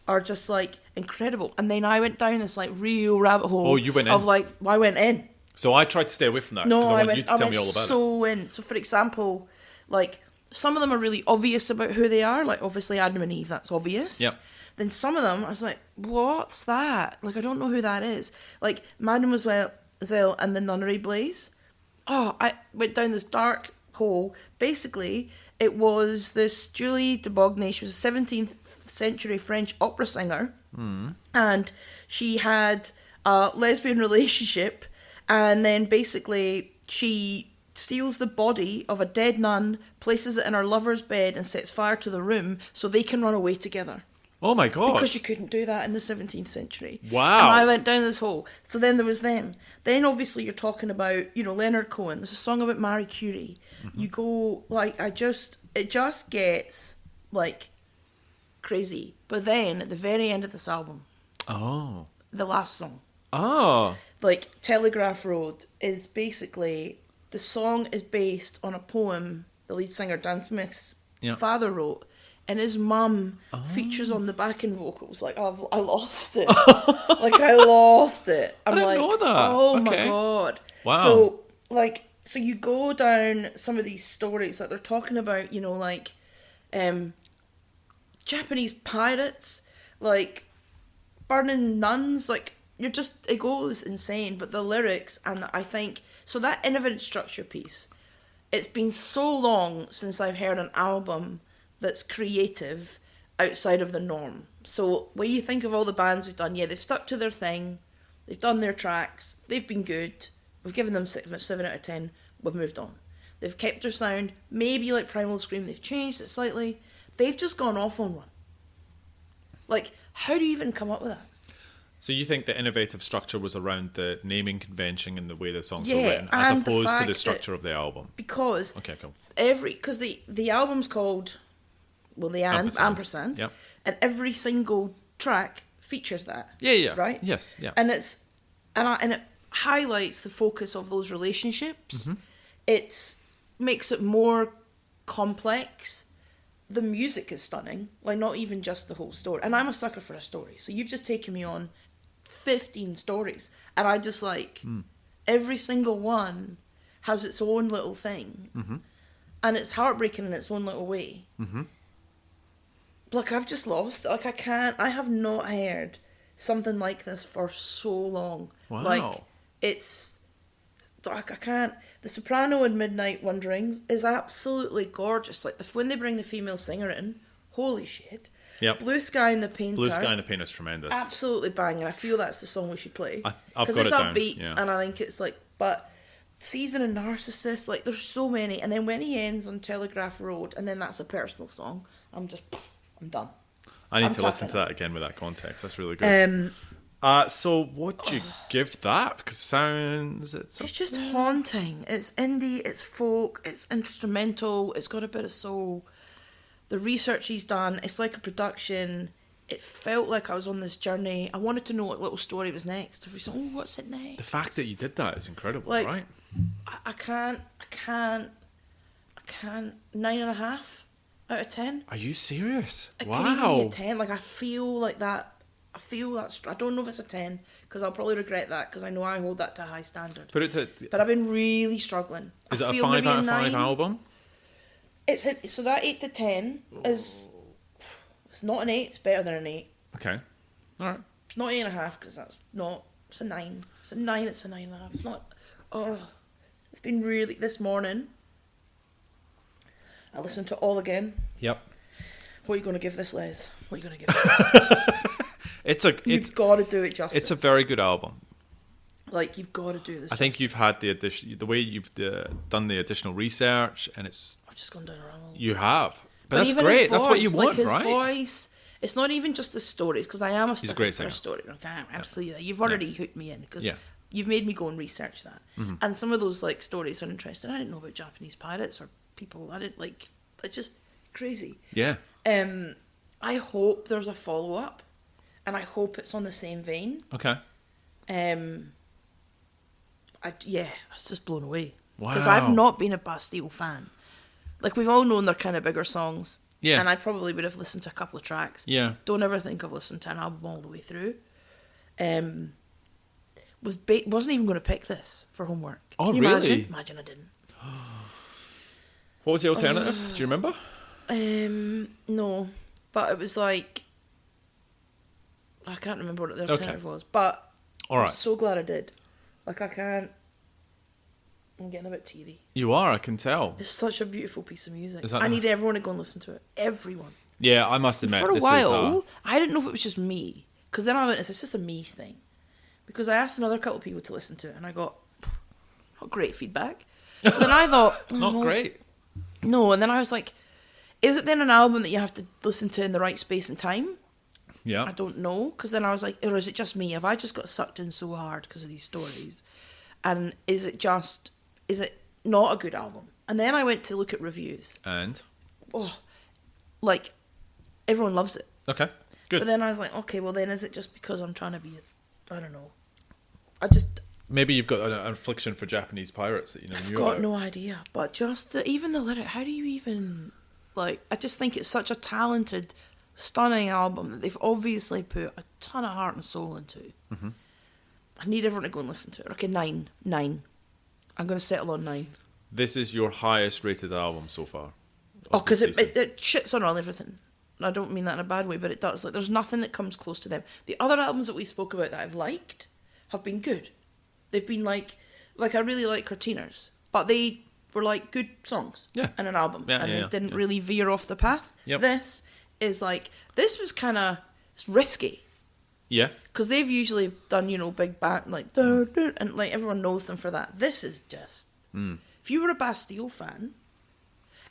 are just like incredible. And then I went down this like real rabbit hole. Oh, you went in? Of like, I went in. So I tried to stay away from that No, because I I want you went. to I tell went me all about it. so in. So for example, like some of them are really obvious about who they are. Like obviously Adam and Eve, that's obvious. Yep. Then some of them, I was like, what's that? Like I don't know who that is. Like Mademoiselle and the Nunnery Blaze. Oh, I went down this dark hole. Basically, it was this Julie de Bogny. She was a 17th century French opera singer. And she had a lesbian relationship, and then basically she steals the body of a dead nun, places it in her lover's bed, and sets fire to the room so they can run away together. Oh my god. Because you couldn't do that in the 17th century. Wow. And I went down this hole. So then there was them. Then obviously you're talking about, Leonard Cohen. There's a song about Marie Curie. You go, it just gets, crazy. But then, at the very end of this album, the last song, Telegraph Road, is basically, the song is based on a poem the lead singer Dan Smith's father wrote. And his mum features on the backing vocals. I lost it. I lost it. I didn't know that. Oh Okay. my god. Wow. So you go down some of these stories that they're talking about, Japanese pirates, burning nuns, it goes insane. But the lyrics, and I think, so that infinite structure piece, it's been so long since I've heard an album that's creative outside of the norm. So when you think of all the bands we've done, they've stuck to their thing, they've done their tracks, they've been good, we've given them 7 out of 10, we've moved on. They've kept their sound, maybe like Primal Scream, they've changed it slightly, they've just gone off on one. How do you even come up with that? So you think the innovative structure was around the naming convention and the way the songs were Yeah, written, as and the opposed to fact the structure of the album? Because Okay, cool. because the album's called, the ampersand, Yep. and every single track features that. Yeah. Right? Yes, yeah. And it highlights the focus of those relationships. Mm-hmm. It makes it more complex. The music is stunning, not even just the whole story. And I'm a sucker for a story, so you've just taken me on 15 stories, and I just every single one has its own little thing, and it's heartbreaking in its own little way. I've just lost. I have not heard something like this for so long. Wow. I can't. The Soprano in Midnight Wanderings is absolutely gorgeous. When they bring the female singer in, holy shit. Yep. Blue Sky and the Painter. Blue Sky and the Painter is tremendous. Absolutely banging. I feel that's the song we should play. I've Because got it's it down. upbeat, Yeah. and I think it's but Season and Narcissist, there's so many. And then when he ends on Telegraph Road, and then that's a personal song, I'm done. I need I'm to listen to tapping that again with that context. That's really good. So what do you give that? Because it's just haunting. It's indie, it's folk, it's instrumental, it's got a bit of soul. The research he's done, it's like a production. It felt like I was on this journey. I wanted to know what little story was next. Every song, what's it next? the fact that you did that is incredible, Like, right? I can't. 9.5 out of 10. Are you serious? It could even be a Wow. 10. I feel like that. I feel that's. I don't know if it's a 10 because I'll probably regret that because I know I hold that to a high standard. Put it to. But I've been really struggling. Is I it a feel 5 maybe out of 5 9. album? So that 8 to 10 is. It's not an 8. It's better than an 8. Okay. All right. It's not 8.5 because that's not. It's a 9. It's a 9. It's a 9.5. It's not. Oh, it's been really. This morning, I listened to it all again. Yep. What are you going to give this, Les? What are you going to give it? You've got to do it justice. It's a very good album. You've got to do this. I think you've had the way you've done the additional research, and I've just gone down a rabbit hole. you have. But that's even great. his That's what you voice, want, his right? voice. It's not even just the stories because I am a He's a sucker great for a singer. story. Okay, absolutely. You've already hooked me in because Yeah. you've made me go and research that. Mm-hmm. And some of those stories are interesting. I didn't know about Japanese pirates or people. I didn't It's just crazy. Yeah. I hope there's a follow up, and I hope it's on the same vein. Okay. I was just blown away. Wow. Because I've not been a Bastille fan. We've all known their kind of bigger songs. Yeah. And I probably would have listened to a couple of tracks. Yeah. Don't ever think I've listened to an album all the way through. Wasn't even going to pick this for homework. Oh, Can you really? Imagine I didn't. What was the alternative? Do you remember? No. But it was I can't remember what the alternative was. But All right. I'm so glad I did. I can't. I'm getting a bit teary. You are, I can tell. It's such a beautiful piece of music. Is that I the- need everyone to go and listen to it. Everyone. Yeah, I must admit. For a this while, is, I didn't know if it was just me. Because then I went, it's just a me thing. because I asked another couple of people to listen to it, and I got not great feedback. So then I thought, Not great. No, and then I was like, is it then an album that you have to listen to in the right space and time? Yeah. I don't know, because then I was like, or is it just me? Have I just got sucked in so hard because of these stories? And is it not a good album? And then I went to look at reviews. And? Oh, like, everyone loves it. Okay, good. But then I was like, okay, well then is it just because I'm trying to be, I don't know. Maybe you've got an affliction for Japanese pirates that you never I've knew got about. no idea. But just even the lyric, how do you even, like, I just think it's such a talented, stunning album that they've obviously put a ton of heart and soul into. Mm-hmm. I need everyone to go and listen to it. Okay, 9. I'm going to settle on 9. This is your highest rated album so far. Oh, because of the season. it shits on all everything. I don't mean that in a bad way, but it does. Like, there's nothing that comes close to them. The other albums that we spoke about that I've liked have been good. They've been like I really like Cortinas, but they were like good songs in an album, and they didn't really veer off the path. Yep. This was kind of risky. Yeah. Because they've usually done, big band, like, dun, dun, and like everyone knows them for that. This is just, if you were a Bastille fan,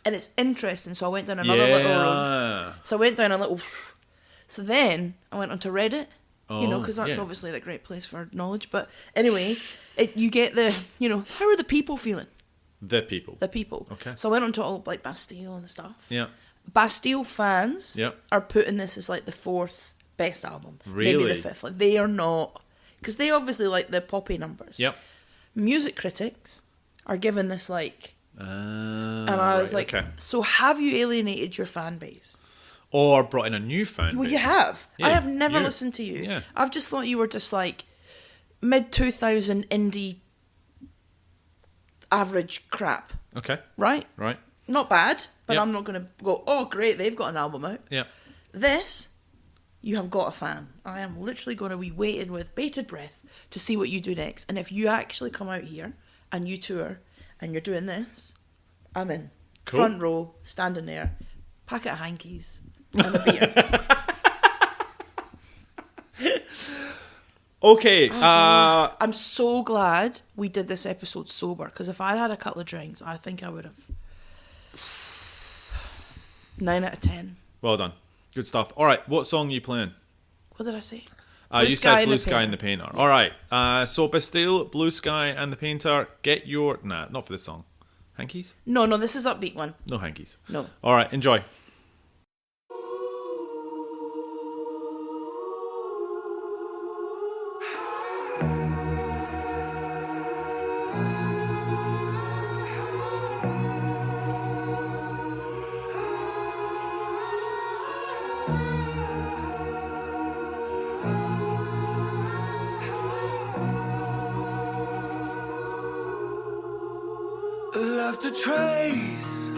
and it's interesting, so I went down another little road. So then I went onto Reddit, because that's obviously the great place for knowledge. But anyway, you get the, how are the people feeling? The people. The people. Okay. So I went onto all like Bastille and stuff. Yeah. Bastille fans are putting this as like the 4th best album. Really? Maybe the 5th. Like, they are not, because they obviously like the poppy numbers. Yep. Music critics are giving this like, and I was like, okay. so have you alienated your fan base? Or brought in a new fan Well, base. you have. Yeah, I have never you. listened to you. Yeah. I've just thought you were just like mid-2000 indie average crap. Okay. Right? Right. Not bad, but Yep. I'm not going to go, oh, great, they've got an album out. Yeah. This, you have got a fan. I am literally going to be waiting with bated breath to see what you do next. And if you actually come out here and you tour and you're doing this, I'm in. Cool. Front row, standing there, packet of hankies and a beer. Okay. I'm so glad we did this episode sober, because if I'd had a couple of drinks, I think I would have 9 out of 10. Well done. Good stuff. All right. What song are you playing? What did I say? You said Blue Sky and the Painter. All right. So Bastille, Blue Sky and the Painter. Get your... Nah, not for this song. Hankies? No, this is upbeat one. No hankies. No. All right. Enjoy. Left a trace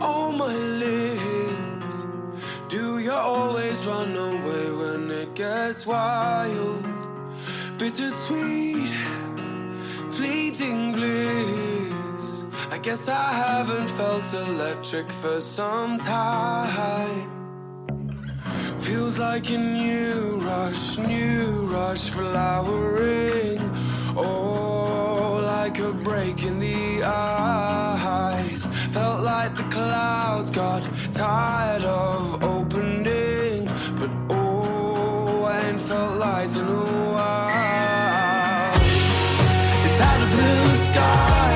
on my lips. Do you always run away when it gets wild? Bittersweet, fleeting bliss. I guess I haven't felt electric for some time. Feels like a new rush flowering. Oh, like a break in the eyes. Felt like the clouds got tired of opening. But oh, I ain't felt light in a while. Is that a blue sky?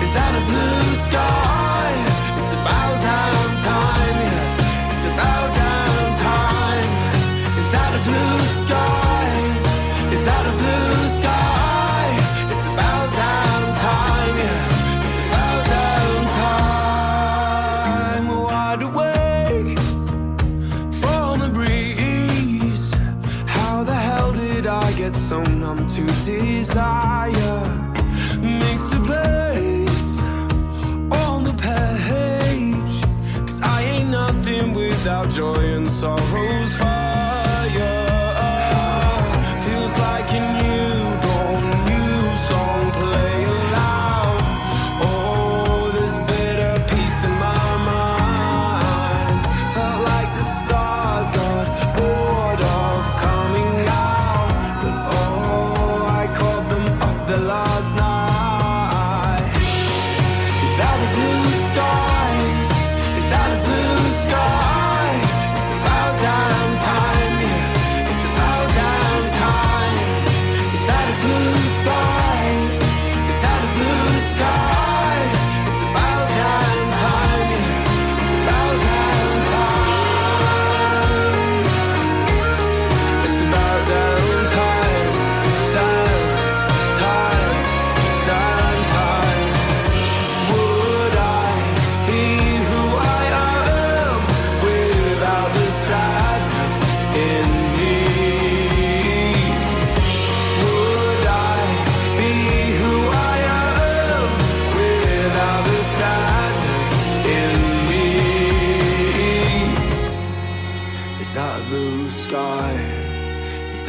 Is that a blue sky? It's about damn time, yeah. It's about damn time. Is that a blue sky? Is that a blue sky? It's about damn time, yeah. It's about damn time. Wide awake from the breeze. How the hell did I get so numb to desire? Mix the bass on the page. 'Cause I ain't nothing without joy and sorrow's fire. Feels like a new song playing loud. Oh, this bitter peace in my mind. Felt like the stars got bored of coming out. But oh,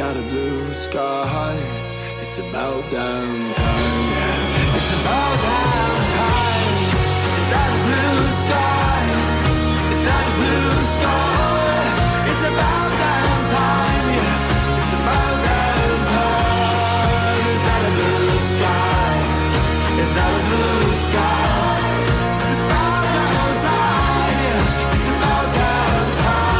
that a blue sky? It's about damn time. It's about damn time. Is that a blue sky? Is that a blue sky? It's about damn time. Yeah, it's about damn time. Is that a blue sky? Is that a blue sky? It's about damn time. Yeah, it's about damn time.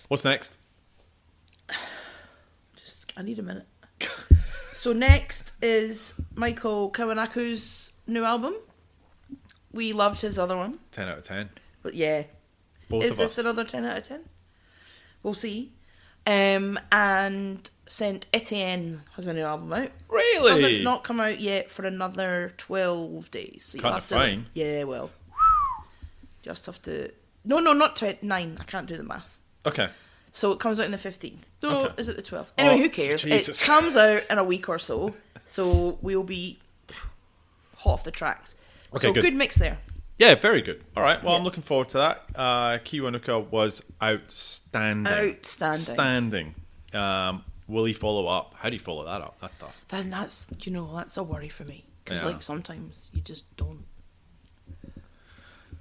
What's next? I need a minute. So next is Michael Kawanaku's new album. We loved his other one. 10 out of 10. But yeah. Both Is of this us. another 10 out of 10? We'll see. And Saint Etienne has a new album out. Really? Hasn't not come out yet for another 12 days. So you'll Kind have of to, fine. Yeah, well. Just have to... No, not 9. I can't do the math. Okay. So it comes out on the 15th. No, Okay. is it the 12th? Anyway, Oh, who cares? Jesus. It comes out in a week or so. So we'll be hot off the tracks. Okay, so good. good mix there. Yeah, very good. All right. Well, I'm Yeah. looking forward to that. Kiwanuka was outstanding. Outstanding. Will he follow up? How do you follow that up? That stuff. Then that's a worry for me. Because Yeah. sometimes you just don't.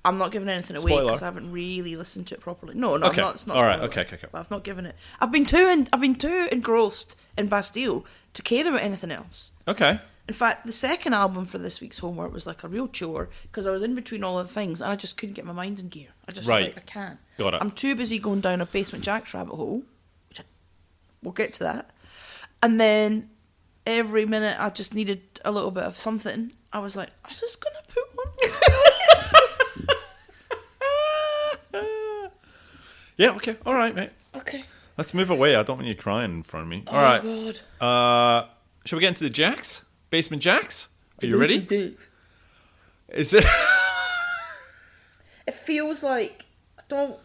I'm not giving anything away Spoiler. because I haven't really listened to it properly. No, Okay. I'm not. It's not All right. spoiler. Okay. But I've not given it. I've been too engrossed in Bastille to care about anything else. Okay. In fact, the second album for this week's homework was like a real chore because I was in between all of the things and I just couldn't get my mind in gear. I just was Right. like, I can't. Got it. I'm too busy going down a Basement Jaxx rabbit hole, we'll get to that. And then every minute I just needed a little bit of something. I was like, I'm just going to put one Bastille. Yeah. Okay. All right, mate. Okay. Let's move away. I don't want you crying in front of me. All Oh, right. God. Shall we get into the Jaxx? Basement Jaxx? Are you ready? Is it? It feels like, oh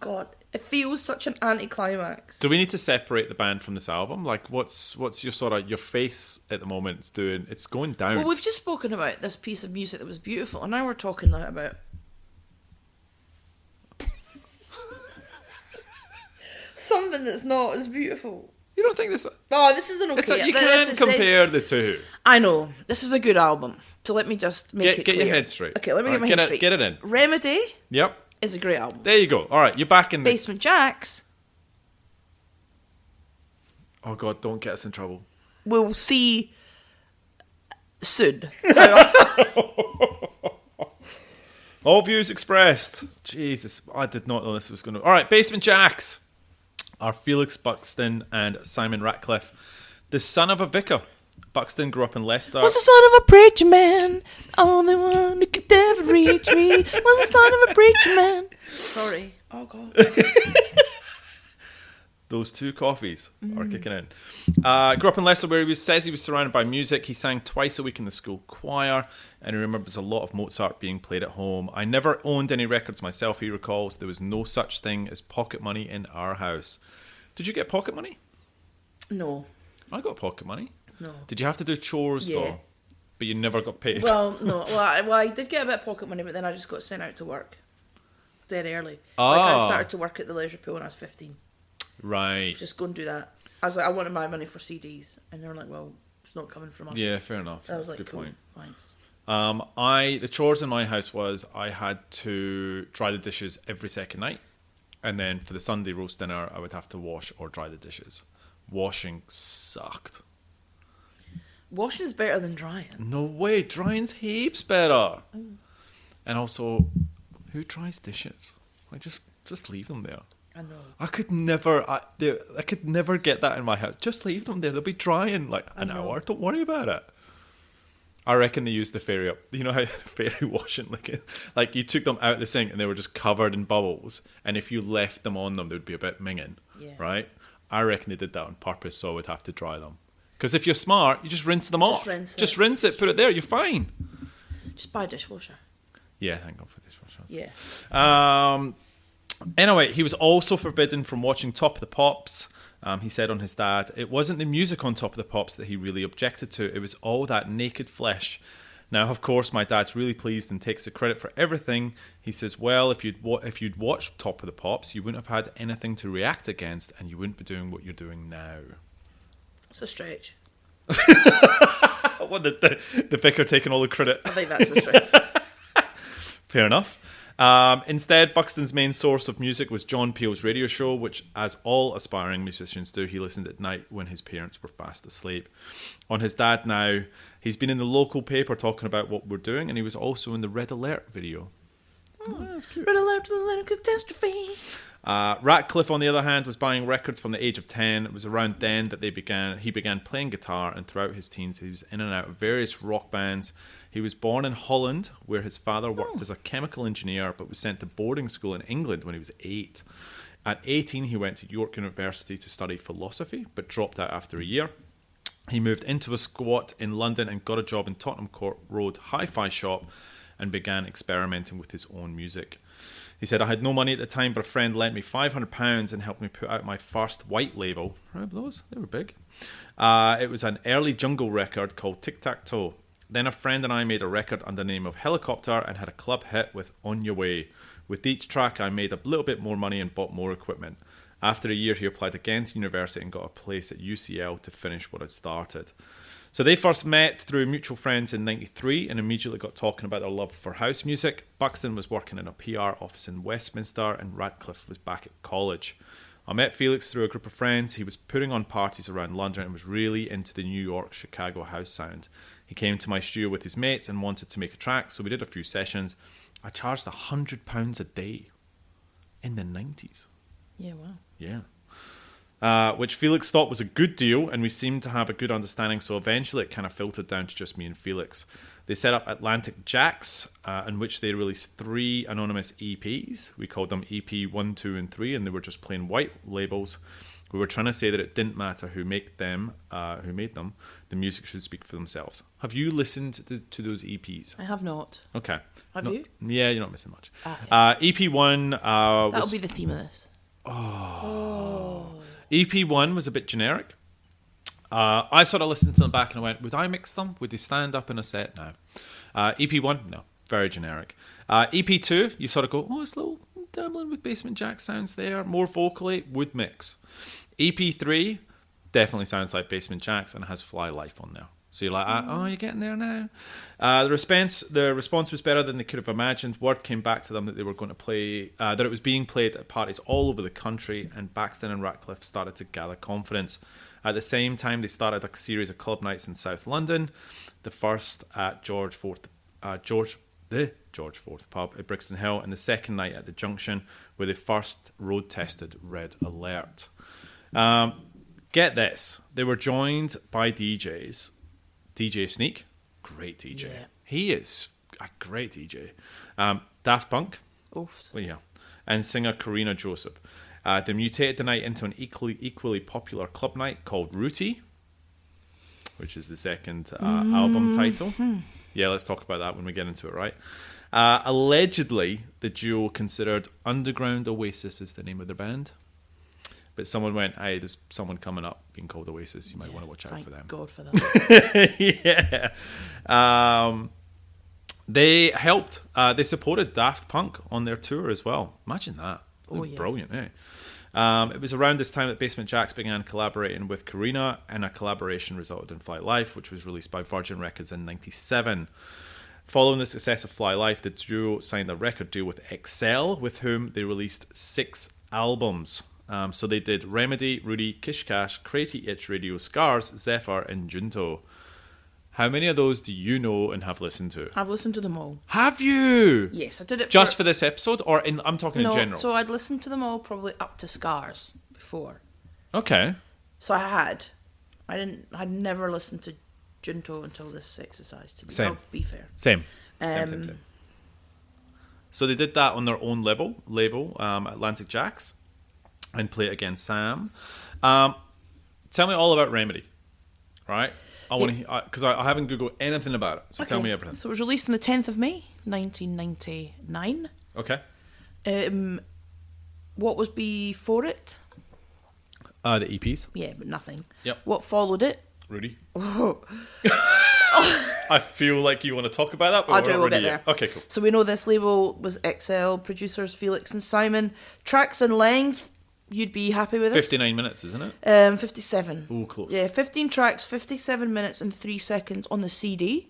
God. It feels such an anticlimax. Do we need to separate the band from this album? Like, what's your sort of your face at the moment? It's doing. It's going down. Well, we've just spoken about this piece of music that was beautiful, and now we're talking like about something that's not as beautiful. You don't think this? Oh, this isn't okay. It's you This can't is- compare the two. I know. This is a good album. So let me just make it Get clear. your head straight. Okay, let me All get my right, head straight. Get it in. Remedy Yep. is a great album. There you go. All right, you're back in the. Basement Jaxx, Oh God! Don't get us in trouble. we'll see soon. All views expressed. Jesus, I did not know this was going to. All right, Basement Jaxx are Felix Buxton and Simon Ratcliffe, the son of a vicar. Buxton grew up in Leicester. Was the son of a preacher man, only one who could ever reach me. Was the son of a preacher man. Sorry. Oh God. Those two coffees are kicking in. Grew up in Leicester where says he was surrounded by music. He sang twice a week in the school choir and he remembers a lot of Mozart being played at home. I never owned any records myself, he recalls. There was no such thing as pocket money in our house. Did you get pocket money? No. I got pocket money. No. Did you have to do chores Yeah. though? But you never got paid? Well, no. Well, I did get a bit of pocket money, but then I just got sent out to work dead early. Ah. Like I started to work at the leisure pool when I was 15. Right. Just go and do that. I was like, I wanted my money for CDs, and they were like, well, it's not coming from us. Yeah, fair enough. I was That's like, a good cool, point. thanks. The chores in my house was I had to dry the dishes every second night, and then for the Sunday roast dinner, I would have to wash or dry the dishes. Washing sucked. Washing's better than drying. No way, drying's heaps better. And also, who dries dishes? Like just leave them there. I know. I could never get that in my house. Just leave them there. They'll be drying like an hour. Don't worry about it. I reckon they used the fairy up. You know how the fairy washing, like you took them out of the sink and they were just covered in bubbles. And if you left them on them, they would be a bit minging, Yeah. right? I reckon they did that on purpose so I would have to dry them. Because if you're smart, you just rinse them off. rinse Just it. rinse it, put it there. You're fine. Just buy a dishwasher. Yeah, thank God for dishwashers. Yeah. Anyway, he was also forbidden from watching Top of the Pops. He said on his dad, it wasn't the music on Top of the Pops that he really objected to. It was all that naked flesh. Now, of course, my dad's really pleased and takes the credit for everything. He says, well, if you'd watched Top of the Pops, you wouldn't have had anything to react against, and you wouldn't be doing what you're doing now. It's a stretch. What, the vicar taking all the credit? I think that's a stretch. Fair enough. Instead, Buxton's main source of music was John Peel's radio show, which, as all aspiring musicians do, he listened at night when his parents were fast asleep. On his dad now, he's been in the local paper talking about what we're doing, and he was also in the Red Alert video. Oh, that's cute. Red alert to the little catastrophe. Ratcliffe, on the other hand, was buying records from the age of 10. It was around then that he began playing guitar, and throughout his teens he was in and out of various rock bands. He was born in Holland, where his father worked as a chemical engineer, but was sent to boarding school in England when he was 8. At 18, he went to York University to study philosophy, but dropped out after a year. He moved into a squat in London and got a job in Tottenham Court Road hi-fi shop and began experimenting with his own music. He said, I had no money at the time, but a friend lent me £500 and helped me put out my first white label. Remember those? They were big. It was an early jungle record called Tic Tac Toe. Then a friend and I made a record under the name of Helicopter and had a club hit with On Your Way. With each track, I made a little bit more money and bought more equipment. After a year, he applied again to university and got a place at UCL to finish what had started. So they first met through mutual friends in 93 and immediately got talking about their love for house music. Buxton was working in a PR office in Westminster and Radcliffe was back at college. I met Felix through a group of friends. He was putting on parties around London and was really into the New York, Chicago house sound. He came to my studio with his mates and wanted to make a track, so we did a few sessions. I charged £100 a day in the 90s. Yeah, wow. Yeah. Which Felix thought was a good deal, and we seemed to have a good understanding, so eventually it kind of filtered down to just me and Felix. They set up Atlantic Jaxx, in which they released 3 anonymous EPs. We called them EP 1, 2, and 3, and they were just plain white labels. We were trying to say that it didn't matter who made them. The music should speak for themselves. Have you listened to those EPs? I have not. Okay. Have you? Yeah, you're not missing much. Okay. EP1 That'll be the theme of this. EP1 was a bit generic. I sort of listened to them back and I went, would I mix them? Would they stand up in a set? No. EP1, no. Very generic. EP2, you sort of go, oh, it's a little dabbling with Basement Jaxx sounds there. More vocally, would mix. EP3 definitely sounds like Basement Jaxx and has Fly Life on there. So you're like, oh, you're getting there now. The response was better than they could have imagined. Word came back to them that they were going to play, that it was being played at parties all over the country, and Baxton and Ratcliffe started to gather confidence. At the same time, they started a series of club nights in South London. The first at George Forth pub at Brixton Hill, and the second night at the Junction, where they first road tested Red Alert. Get this, they were joined by DJs. DJ Sneak, great DJ. Yeah. He is a great DJ. Daft Punk, Oof. well, yeah, and singer Karina Joseph. They mutated the night into an equally popular club night called Rooty, which is the second album title. Yeah, let's talk about that when we get into it, right? Allegedly, the duo considered Underground Oasis as the name of their band. But someone went, hey, there's someone coming up being called Oasis. You might want to watch out for them. Thank God for that. Yeah. They helped, they supported Daft Punk on their tour as well. Imagine that. Oh, yeah. Brilliant, eh? It was around this time that Basement Jaxx began collaborating with Karina, and a collaboration resulted in Fly Life, which was released by Virgin Records in 97. Following the success of Fly Life, the duo signed a record deal with Excel, with whom they released 6 albums. So they did Remedy, Rudy, Kish Cash, Crazy Itch Radio, Scars, Zephyr, and Junto. How many of those do you know and have listened to? I've listened to them all. Have you? Yes, I did it Just for this episode, or I'm talking in general? So I'd listened to them all probably up to Scars before. Okay. So I'd never listened to Junto until this exercise, to Same. I'll be fair. Same. So they did that on their own label, Atlantic Jaxx, and Play It Again Sam. Tell me all about Remedy, right? I want to, because I haven't Googled anything about it. So tell Okay. me everything. So it was released on the 10th of May, 1999. Okay. What was before it? The EPs. Yeah, but nothing. Yep. What followed it? Rudy. I feel like you want to talk about that, but I we're do, not we'll ready get yet. there. Okay, cool. So we know this label was XL, producers Felix and Simon. Tracks in length, you'd be happy with it? 59 minutes, isn't it? 57. Ooh, close. Yeah, 15 tracks, 57 minutes and 3 seconds on the CD.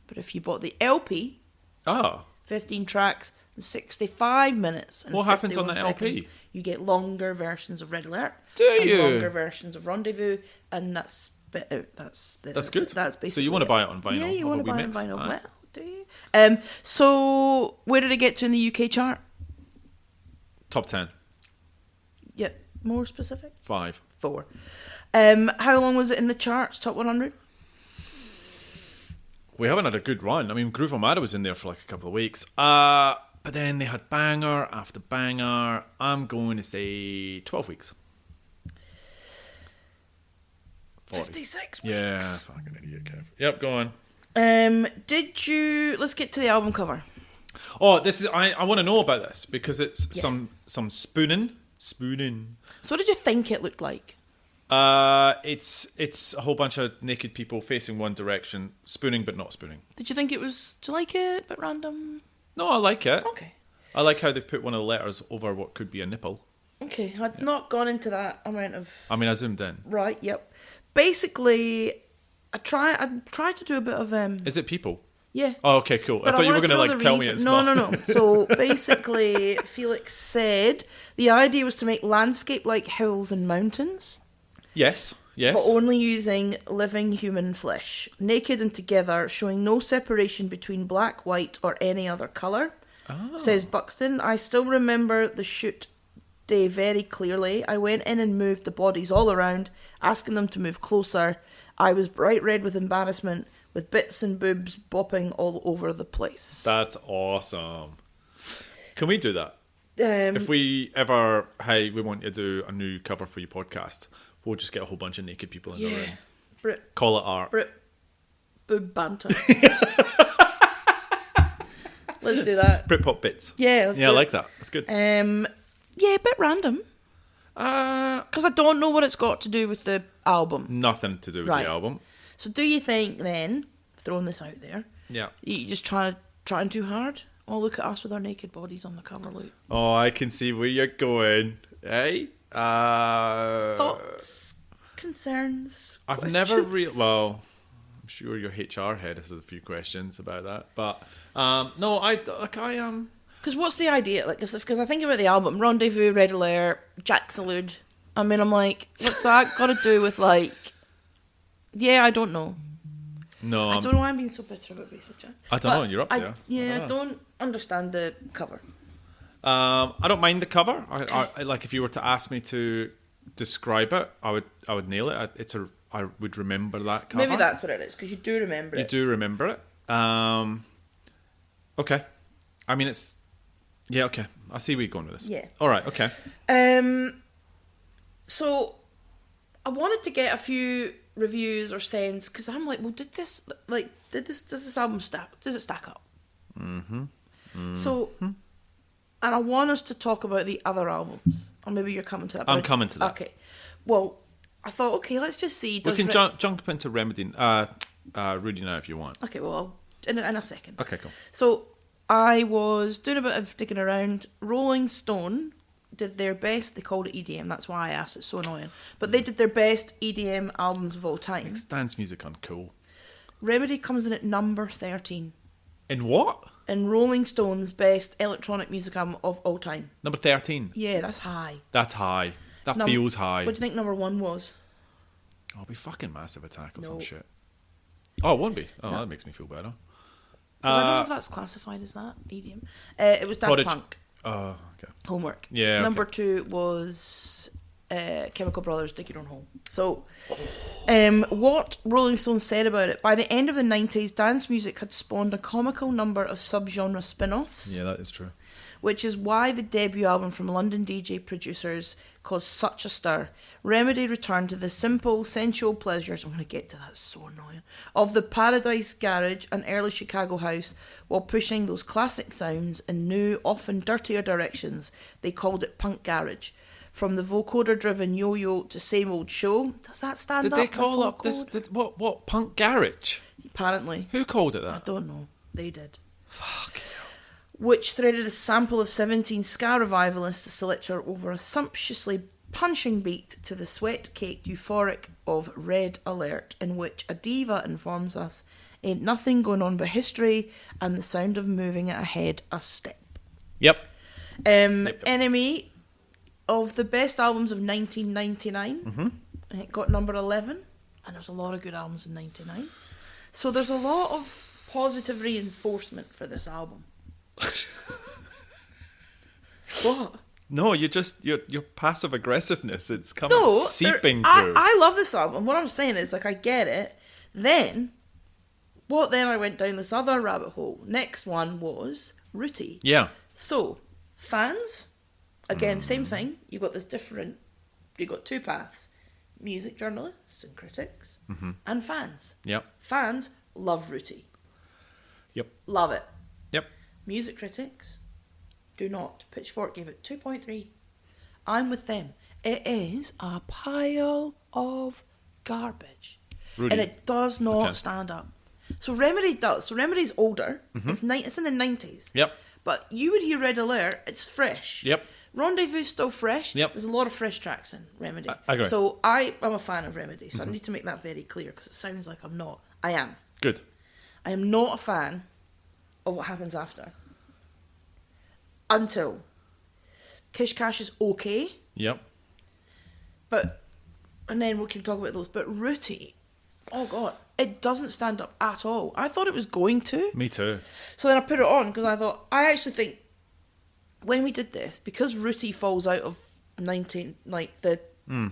But if you bought the LP, Ah. 15 tracks and 65 minutes and What happens on 51 the LP? seconds. You get longer versions of Red Alert. Do and you? longer versions of Rendezvous, and that's bit out. That's good. That's basically So you want to it. buy it on vinyl? Yeah, you of want a to buy it on remix? vinyl. Alright. Well, do you? So where did it get to in the UK chart? Top 10. Yeah, more specific. 5. 4. How long was it in the charts? Top 100. We haven't had a good run. I mean, Groove Armada was in there for like a couple of weeks. But then they had banger after banger. I'm going to say 12 weeks. 40. 56 Yeah, weeks. fucking idiot, Kev. Yep, go on. Did you? Let's get to the album cover. Oh, this is I want to know about this because it's some spooning. So what did you think it looked like? It's a whole bunch of naked people facing one direction, spooning but not spooning. Did you think it was? Do you like it? A bit random. No, I like it. Okay. I like how they've put one of the letters over what could be a nipple. Okay, I'd not gone into that amount of. I mean, I zoomed in. Right. Yep. Basically, I tried to do a bit of Is it people? Yeah. Oh, okay, cool. I But thought you were wanted going to know like the tell me reason. it's no, not. No. So basically, Felix said the idea was to make landscape-like hills and mountains, Yes. but only using living human flesh, naked and together, showing no separation between black, white, or any other colour. Oh. Says Buxton. I still remember the shoot day very clearly. I went in and moved the bodies all around, asking them to move closer. I was bright red with embarrassment, with bits and boobs bopping all over the place. That's awesome. Can we do that? Um, If we ever, hey, we want you to do a new cover for your podcast, we'll just get a whole bunch of naked people in the room. Brit, Call it art. boob banter. Let's do that. Britpop bits. Yeah, let's Yeah, do I it. like that. That's good. Yeah, a bit random. Because I don't know what it's got to do with the album. Nothing to do with Right. the album. So do you think then, throwing this out there, Yeah. you just trying too hard? Oh, look at us with our naked bodies on the cover, look. Oh, I can see where you're going. Hey? Thoughts, concerns, I've questions? never really. Well, I'm sure your HR head has a few questions about that, but no, I am. Because what's the idea? Like, because I think about the album, Rendezvous, Red Alert, Jaxx. I mean, I'm like, what's that got to do with like? Yeah, I don't know. No, I don't know why I'm being so bitter about Bass with Jack. I don't know, you're up there. I don't understand the cover. I don't mind the cover. I like if you were to ask me to describe it, I would nail it. I would remember that cover. Maybe that's what it is, because you do remember You it. do remember it. Okay. I mean, it's okay. I see where you're going with this. Yeah. All right. Okay. So I wanted to get a few reviews or sense, because I'm like, well, does this album stack? Does it stack up? So, and I want us to talk about the other albums, or maybe you're coming to that. I'm but coming to that. Okay. Well, I thought, okay, let's just see. We does can Re- jump into Remedy, Rudy now if you want. Okay, well, in a second. Okay, cool. So I was doing a bit of digging around. Rolling Stone did their best. They called it EDM. That's why I asked. It's so annoying. But they did their best EDM albums of all time. Makes dance music uncool. Remedy comes in at number 13 In what? in Rolling Stone's best electronic music album of all time. Number 13. Yeah, that's high. That's high. That feels high. What do you think number 1 was? Oh, it'll be fucking Massive Attack or No. some shit. Oh, it won't be. Oh, No. that makes me feel better. 'Cause I don't know if that's classified as that EDM. It was Daft Prodigy. Punk. Oh, okay. Homework. Yeah, Number okay. 2 was Chemical Brothers, Dig Your Own Hole. So, what Rolling Stone said about it, by the end of the 90s, dance music had spawned a comical number of subgenre spin-offs, Yeah, that is true. which is why the debut album from London DJ producers caused such a stir. Remedy returned to the simple, sensual pleasures, I'm going to get to that, it's so annoying, of the Paradise Garage and early Chicago house, while pushing those classic sounds in new, often dirtier directions. They called it punk garage. From the vocoder-driven yo-yo to same old show. Does that stand Did up? they the call up this? What punk garage? Apparently. Who called it I that? don't know. They did. Fuck. Which threaded a sample of 17 ska revivalists to selector over a sumptuously punching beat to the sweat-caked euphoric of Red Alert, in which a diva informs us ain't nothing going on but history and the sound of moving it ahead a step. Yep. Enemy of the best albums of 1999. It got number 11, and there's a lot of good albums in 99. So there's a lot of positive reinforcement for this album. What? No, you're just your passive aggressiveness. It's coming seeping I, through. I love this album. What I'm saying is, like, I get it. Then I went down this other rabbit hole. Next one was Rooty. Yeah. So, fans, again, same thing. You got two paths: music journalists and critics, and fans. Yep. Fans love Rooty. Yep. Love it. Yep. Music critics do not. Pitchfork gave it 2.3. I'm with them. It is a pile of garbage. Rudy. And it does not Okay. stand up. So Remedy does. So Remedy's older. It's in the 90s. Yep. But you would hear Red Alert, it's fresh. Yep. Rendezvous still fresh. Yep. There's a lot of fresh tracks in Remedy. I agree. So I'm a fan of Remedy. So I need to make that very clear because it sounds like I'm not. I am. Good. I am not a fan of what happens after. Until Kish Cash is okay, Yep. and then we can talk about those. But Rooty, oh god, it doesn't stand up at all. I thought it was going to. Me too. So then I put it on because I thought, I actually think when we did this, because Rooty falls out of the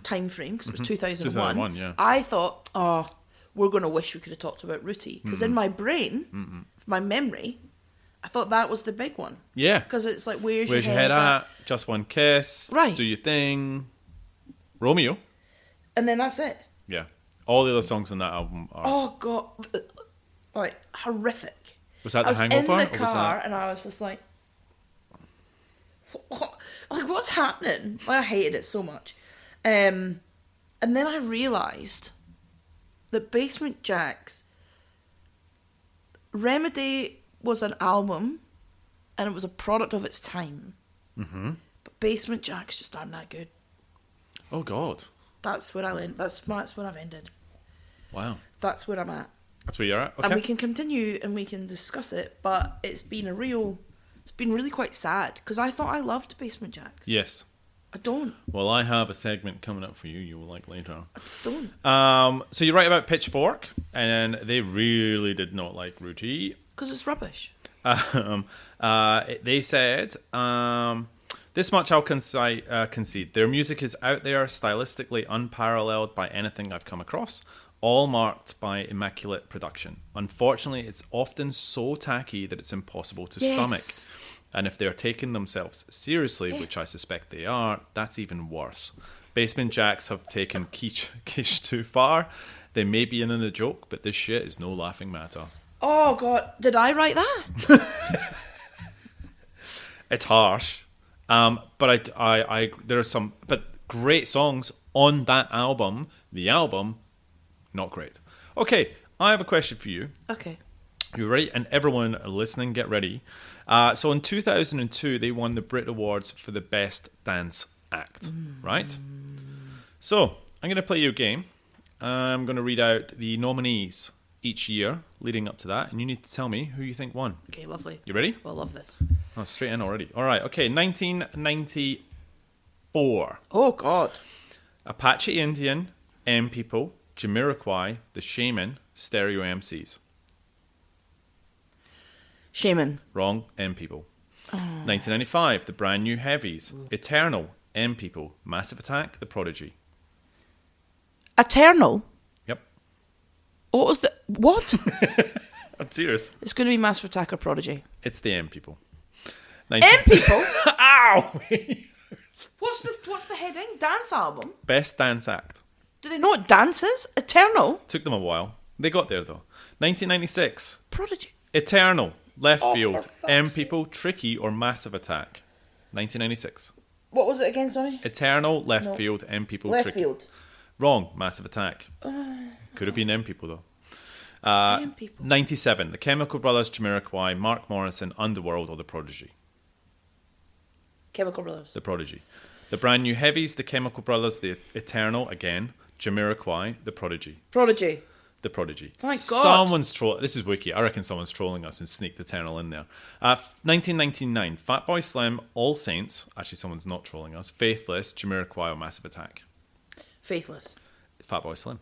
time frame, because it was 2001, 2001, yeah. I thought, we're going to wish we could have talked about Rooty. Because in my brain, my memory, I thought that was the big one. Yeah. Because it's like, where's Your head at? Just One Kiss. Right. Do Your Thing. Romeo. And then that's it. Yeah. All the other songs on that album are... Oh, God. Like, horrific. Was that I The was Hangover? in or the was car that... and I was just like, what? Like, what's happening? I hated it so much. And then I realised that Basement Jaxx, Remedy was an album and it was a product of its time. But Basement Jaxx just aren't that good. Oh, God. That's where that's where I've ended. Wow. That's where I'm at. That's where you're at? Okay. And we can continue and we can discuss it, but it's been really quite sad because I thought I loved Basement Jaxx. Yes. I don't. Well, I have a segment coming up for you. You will like later. I just don't. So you're right about Pitchfork, and they really did not like Rooty. Because it's rubbish. They said, this much I'll concede. Their music is out there, stylistically unparalleled by anything I've come across, all marked by immaculate production. Unfortunately, it's often so tacky that it's impossible to stomach. And if they're taking themselves seriously, which I suspect they are, that's even worse. Basement Jaxx have taken Kish too far. They may be in on a joke, but this shit is no laughing matter. Oh, God. Did I write that? It's harsh. But I there are some great songs on that album. The album, not great. Okay, I have a question for you. Okay. You ready? And everyone listening, get ready. So in 2002, they won the Brit Awards for the Best Dance Act, right? So I'm going to play you a game. I'm going to read out the nominees each year leading up to that, and you need to tell me who you think won. Okay, lovely. You ready? Well, I love this. Oh, straight in already. All right, okay. 1994. Oh, God. Apache Indian, M People, Jamiroquai, The Shaman, Stereo MCs. Shaman. Wrong, M People. 1995, The Brand New Heavies, Eternal, M People, Massive Attack, The Prodigy. Eternal? Yep. What was the... What? I'm serious. It's going to be Massive Attack or Prodigy. It's the M People. People. Ow! What's the heading? Dance album. Best dance act. Do they know what dance is? Eternal. Took them a while. They got there though. 1996. Prodigy. Eternal. Left Field. for fuck's M People. Tricky or Massive Attack. 1996. What was it again? Sorry. Eternal. Left No. Field. M People. Left Tricky. Field. Wrong. Massive Attack. Could have been M People though. M People. 97. The Chemical Brothers, Jamiroquai, Mark Morrison, Underworld or The Prodigy. Chemical Brothers. The Prodigy. The brand new heavies, The Chemical Brothers, The Eternal again, Jamiroquai, The Prodigy. Prodigy. The Prodigy. Thank God. Someone's trolling. This is wiki. I reckon someone's trolling us and sneaked Eternal in there. 1999. Fatboy Slim, All Saints. Actually, someone's not trolling us. Faithless, Jamiroquai or Massive Attack. Faithless. Fatboy Slim.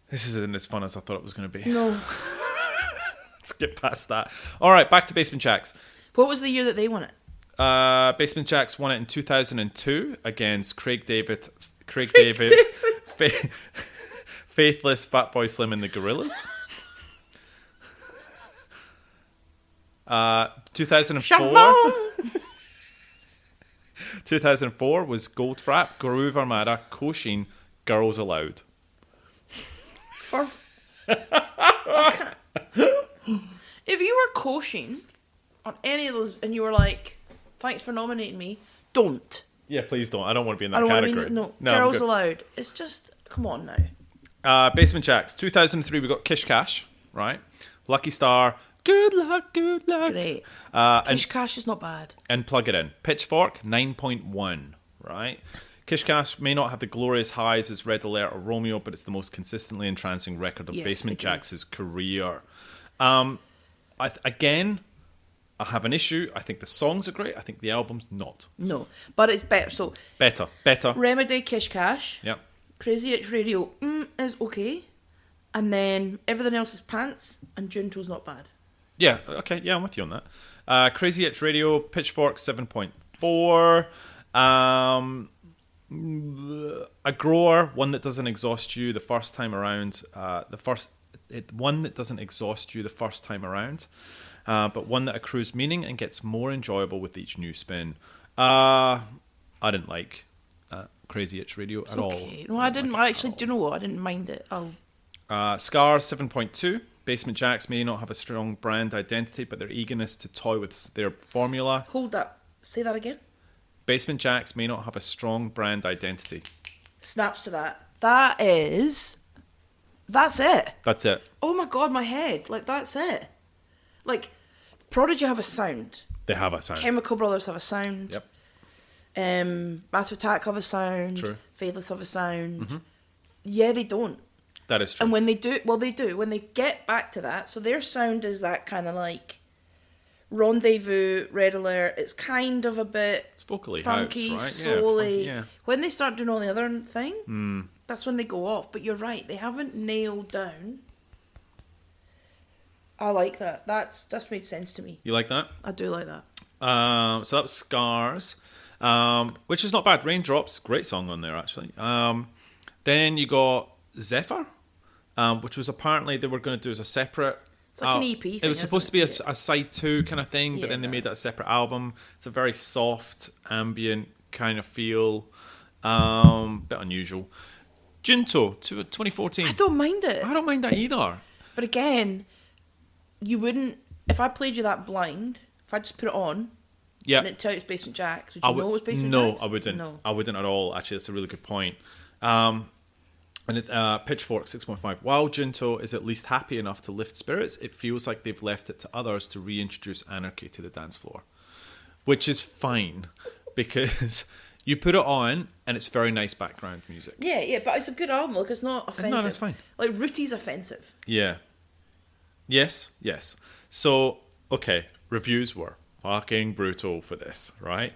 This isn't as fun as I thought it was going to be. No. Let's get past that. All right, back to Basement Jaxx. What was the year that they won it? Basement Jaxx won it in 2002 against Craig David, Faithless, Fatboy Slim and the Gorillas. 2004 was Goldfrapp, Groove Armada, Koshin, Girls Aloud. For if you were coaching on any of those and you were like, "Thanks for nominating me," don't. Yeah, please don't. I don't want to be in that I don't want to category. be no. I'm Girls good. Aloud. It's just come on now. Basement Jaxx. 2003 we got Kish Cash, right? Lucky Star, Good Luck, Good Luck. Great. And Kish Cash is not bad. and Plug It In. Pitchfork, 9.1, right? Kish Cash may not have the glorious highs as Red Alert or Romeo, but it's the most consistently entrancing record of Yes, Basement agree. Jaxx's career. Again, I have an issue. I think the songs are great. I think the album's not. No, but it's better. So Better. Remedy, Kish Cash, Yep. Crazy Itch Radio is okay, and then everything else is pants, and Junto's not bad. Yeah, okay. Yeah, I'm with you on that. Crazy Itch Radio, Pitchfork, 7.4. A grower, one that doesn't exhaust you the first time around. One that doesn't exhaust you the first time around, but one that accrues meaning and gets more enjoyable with each new spin. I didn't like Crazy Itch Radio at all. Okay. No, I didn't actually. Do you know what? I didn't mind it. Scars 7.2. Basement Jaxx may not have a strong brand identity, but their eagerness to toy with their formula. Hold that. Say that again. Basement Jaxx may not have a strong brand identity. Snaps to that. That's it. That's it. Oh my god, my head. Like, that's it. Like, Prodigy have a sound. They have a sound. Chemical Brothers have a sound. Yep. Massive Attack have a sound. True. Faithless have a sound. Yeah, they don't. That is true. And when they do, well, they do. When they get back to that, so their sound is that kind of like Rendezvous, Red Alert. It's kind of a bit It's vocally funky, house, right? souly. Yeah. When they start doing all the other thing, that's when they go off. But you're right, they haven't nailed down. I like that. That's made sense to me. You like that? I do like that. So that was Scars, which is not bad. Raindrops, great song on there actually. Then you got Zephyr, which was apparently they were going to do as a separate. It's like an EP thing, It was supposed to be isn't a side 2 kind of thing, but Yeah, then they no. made that a separate album. It's a very soft, ambient kind of feel, bit unusual. Junto, 2014. I don't mind it. I don't mind that either. But again, you wouldn't. If I played you that blind, if I just put it on Yeah. and it tell you it's Basement Jaxx, would you know it was Basement No, Jaxx? I wouldn't. No. I wouldn't at all. Actually, that's a really good point. And Pitchfork 6.5. While Junto is at least happy enough to lift spirits, it feels like they've left it to others to reintroduce anarchy to the dance floor, which is fine because you put it on and it's very nice background music. Yeah, but it's a good album. Like, it's not offensive. No, that's fine. Like, Rooty's offensive. Yeah. Yes. So, okay, reviews were fucking brutal for this, right?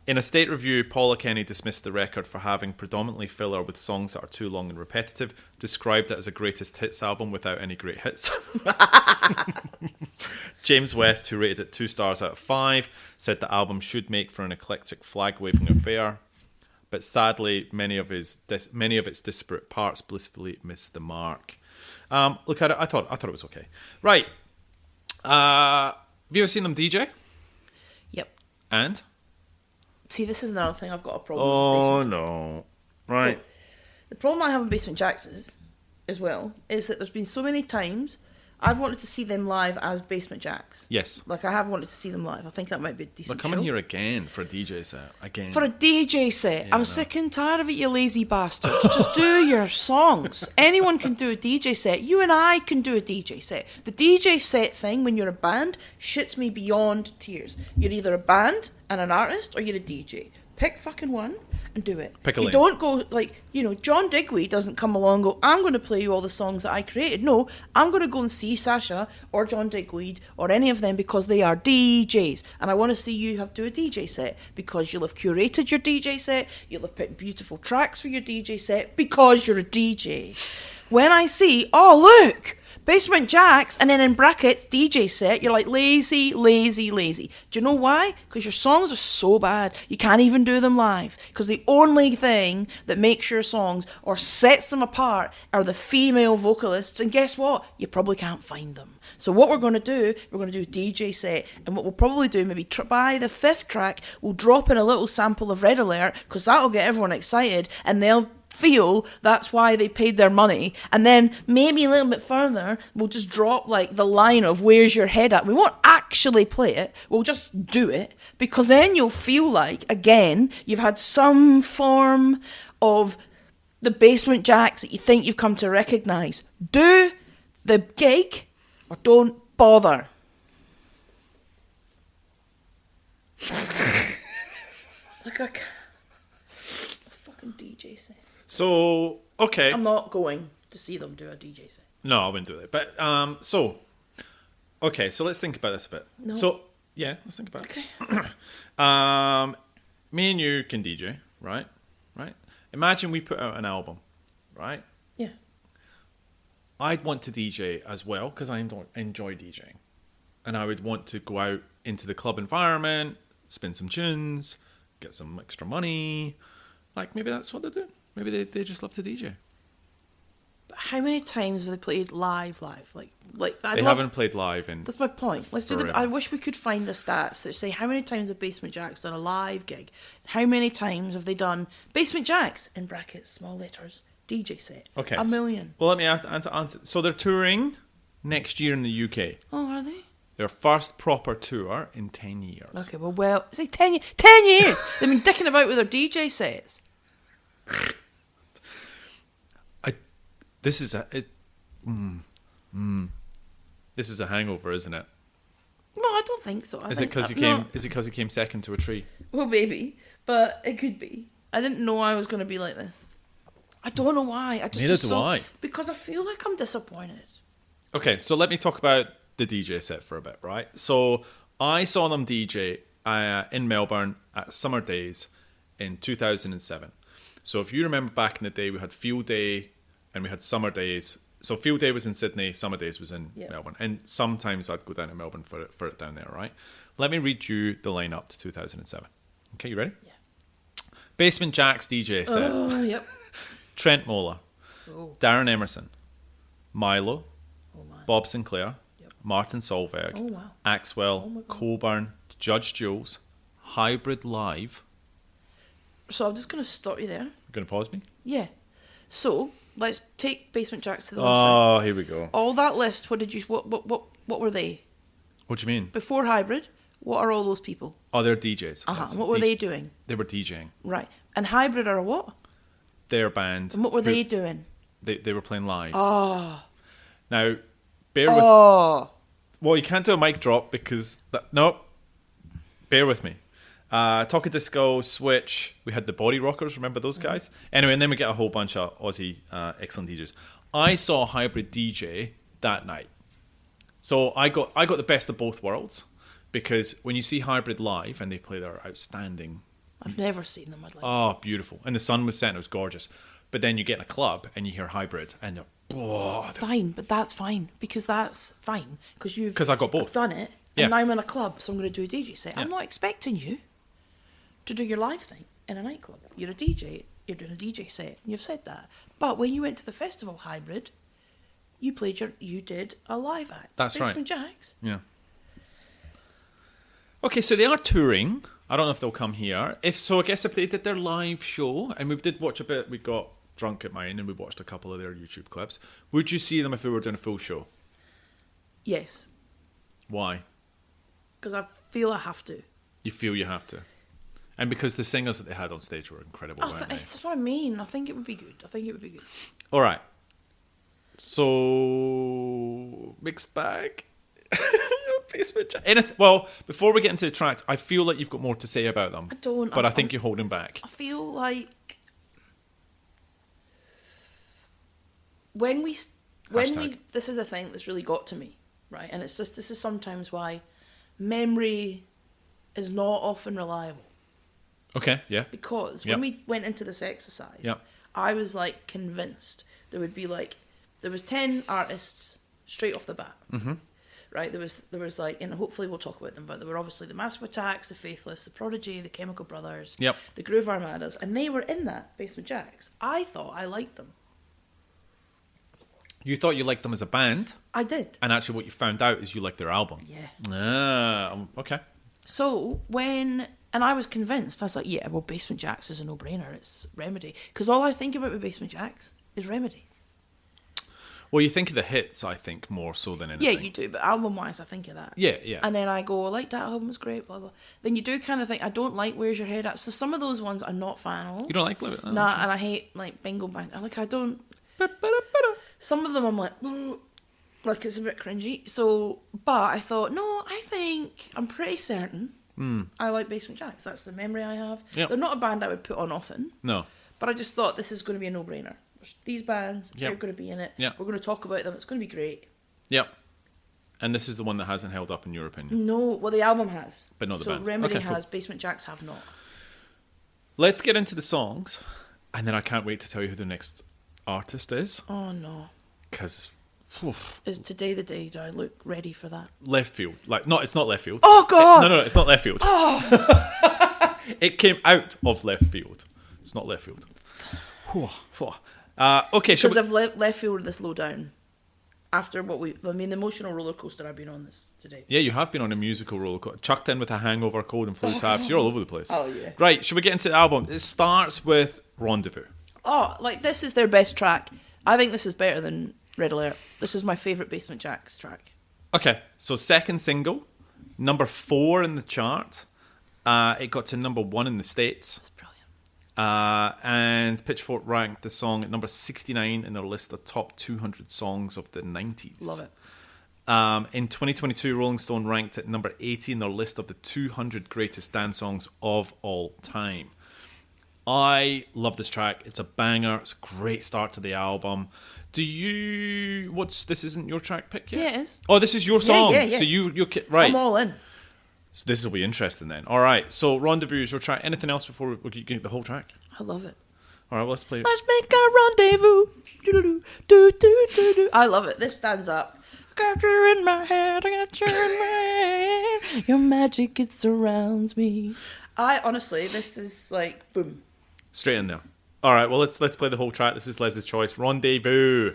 In a state review, Paula Kenny dismissed the record for having predominantly filler with songs that are too long and repetitive, described it as a greatest hits album without any great hits. James West, who rated it 2 stars out of 5, said the album should make for an eclectic flag-waving affair, but sadly, many of its disparate parts blissfully missed the mark. Look at it. I thought it was okay. Right. Have you ever seen them DJ? Yep. And? See, this is another thing I've got a problem with. Oh, Basement. no. Right. So, the problem I have with Basement Jaxx as well is that there's been so many times I've wanted to see them live as Basement Jaxx. Yes. Like, I have wanted to see them live. I think that might be a decent They're coming show. here again for a DJ set. Again. For a DJ set. Yeah, I I'm know. sick and tired of it, you lazy bastards. Just do your songs. Anyone can do a DJ set. You and I can do a DJ set. The DJ set thing, when you're a band, shits me beyond tears. You're either a band and an artist, or you're a DJ. Pick fucking one and do it. Pick a You lane. don't go, like, you know, John Digweed doesn't come along and go, I'm going to play you all the songs that I created. No, I'm going to go and see Sasha or John Digweed or any of them because they are DJs. And I want to see you do a DJ set because you'll have curated your DJ set, you'll have picked beautiful tracks for your DJ set because you're a DJ. When I see, oh, look, Basement Jaxx, and then in brackets, DJ set, you're like, lazy, lazy, lazy. Do you know why? Because your songs are so bad, you can't even do them live. Because the only thing that makes your songs or sets them apart are the female vocalists. And guess what? You probably can't find them. So what we're going to do, we're going to do a DJ set. And what we'll probably do, maybe by the 5th track, we'll drop in a little sample of Red Alert, because that'll get everyone excited, and they'll feel that's why they paid their money. And then maybe a little bit further we'll just drop like the line of where's your head at. We won't actually play it, we'll just do it, because then you'll feel like, again, you've had some form of the Basement Jaxx that you think you've come to recognise. Do the gig or don't bother. Like a fucking DJ set. So, okay. I'm not going to see them do a DJ set. No, I wouldn't do that. But, okay, so let's think about this a bit. No. So, yeah, let's think about Okay. it. Me and you can DJ, right? Right? Imagine we put out an album, right? Yeah. I'd want to DJ as well, because I enjoy DJing. And I would want to go out into the club environment, spin some tunes, get some extra money. Like, maybe that's what they do. Maybe they just love to DJ. But how many times have they played live? Like They haven't played live in... That's my point. Let's do forever. I wish we could find the stats that say how many times have Basement Jaxx done a live gig. How many times have they done Basement Jaxx, in brackets, small letters, DJ set? Okay. A million. Well, let me answer. So they're touring next year in the UK. Oh, are they? Their first proper tour in 10 years. Okay, well, say 10 years. 10 years! They've been dicking about with their DJ sets. This is a hangover, isn't it? No, I don't think so. Is it because you came? Is it because you came second to a tree? Well, maybe, but it could be. I didn't know I was going to be like this. I don't know why. I just Neither was do I. Because I feel like I'm disappointed. Okay, so let me talk about the DJ set for a bit, right? So I saw them DJ in Melbourne at Summer Days in 2007. So if you remember back in the day, we had Field Day and we had Summer Days. So Field Day was in Sydney, Summer Days was in Melbourne. And sometimes I'd go down to Melbourne for it down there, right? Let me read you the lineup to 2007. Okay, you ready? Yeah. Basement Jaxx DJ set. Oh, yep. Trent Moeller, Oh, Darren Emerson, Milo, oh man. Bob Sinclair, Yep. Martin Solveig, Oh, wow. Axwell, Oh my God. Coburn, Judge Jules, Hybrid Live. So I'm just going to stop you there. You're going to pause me? Yeah. So let's take Basement Jaxx to the one side. Oh, here we go. All that list. What were they What do you mean? before Hybrid? What are all those people? Oh, they're DJs. Uh huh. Yes. What were they doing? They were DJing. Right. And Hybrid are a what? Their band. And what were who- they doing? They were playing live. Oh. Now, bear with... Oh. Well, you can't do a mic drop because... Nope. Bear with me. Talking Disco, Switch, we had the Body Rockers, remember those guys? Anyway, and then we get a whole bunch of Aussie excellent DJs. I saw Hybrid DJ that night. So I got the best of both worlds, because when you see Hybrid live and they play their outstanding... I've never seen them. I'd like. Oh, beautiful. And the sun was setting, it was gorgeous. But then you get in a club and you hear Hybrid and they're... Oh, Fine, but that's fine because that's fine because you've 'Cause I got both. I've done it, Yeah. and now I'm in a club, so I'm going to do a DJ set. I'm Yeah. not expecting you to do your live thing in a nightclub. You're a DJ. You're doing a DJ set. And you've said that. But when you went to the festival Hybrid, you did a live act. That's right. Basement Jaxx. yeah. Okay, so they are touring. I don't know if they'll come here. If so, I guess if they did their live show, and we did watch a bit, we got drunk at mine and we watched a couple of their YouTube clips. Would you see them if they were doing a full show? Yes, Why? because I feel I have to. You feel you have to. And because the singers that they had on stage were incredible, weren't they? That's what I mean. I think it would be good. All right. So, mixed bag. Basement Jaxx. Well, before we get into the tracks, I feel like you've got more to say about them. I don't. But I think you're holding back. I feel like when we this is the thing that's really got to me, right? And it's just, this is sometimes why memory is not often reliable. Okay, yeah. Because Yep. when we went into this exercise, Yep. I was like convinced there was 10 artists straight off the bat. Mm-hmm. Right, there was like, and hopefully we'll talk about them, but there were obviously the Massive Attacks, the Faithless, the Prodigy, the Chemical Brothers, Yep. the Groove Armadas, and they were in that Basement Jaxx. I thought I liked them. You thought you liked them as a band, I did. and actually what you found out is you liked their album. Yeah. Okay. So and I was convinced, I was like, yeah, well, Basement Jaxx is a no-brainer. It's Remedy. Because all I think about with Basement Jaxx is Remedy. Well, you think of the hits, I think, more so than anything. Yeah, you do, but album-wise, I think of that. Yeah, yeah. And then I go, I like that album, it's great, blah, blah. Then you do kind of think, I don't like Where's Your Head At? So some of those ones I'm not fan of. You don't like Live It? Nah, and I hate, like, Bingo Bang. I don't... Some of them I'm like, "Ugh," like, it's a bit cringy. So, but I thought, no, I'm pretty certain I like Basement Jaxx. That's the memory I have. Yep. They're not a band I would put on often, No. but I just thought this is going to be a no-brainer. These bands, Yep. they're going to be in it. Yep. We're going to talk about them. It's going to be great. Yep. And this is the one that hasn't held up in your opinion. No, well, the album has. But not the so band. Remedy Okay, cool. has, Basement Jaxx have not. Let's get into the songs, and then I can't wait to tell you who the next artist is, Oh, no. because Is today the day? Do I look ready for that? left field. Like, no, it's not left field. Oh, God! No, it's not left field. It came out of left field. It's not left field. Okay, Because I've left field this low down. After the emotional roller coaster I've been on this today. Yeah, you have been on a musical roller coaster. Chucked in with a hangover, cold and flu tabs. You're all over the place. Oh, yeah. Right, should we get into the album? It starts with Rendezvous. Oh, like, this is their best track. I think this is better than Red Alert. This is my favourite Basement Jaxx track. Okay, so second single, number 4 in the chart. It got to number 1 in the States. It's brilliant. And Pitchfork ranked the song at number 69 in their list of top 200 songs of the 90s. Love it. In 2022, Rolling Stone ranked it number 80 in their list of the 200 greatest dance songs of all time. I love this track. It's a banger. It's a great start to the album. This isn't your track pick yet? Yeah, it is. Oh, this is your song. Yeah. So you're right. I'm all in. So this will be interesting then. All right. So Rendezvous is your track. Anything else before we get the whole track? I love it. All right. Well, let's play. Let's make a rendezvous. Do-do-do-do-do-do. I love it. This stands up. Got you in my head. I got you in my head. Your magic, it surrounds me. Honestly, this is like, boom. Straight in there. All right. Well, let's play the whole track. This is Les's choice. Rendezvous.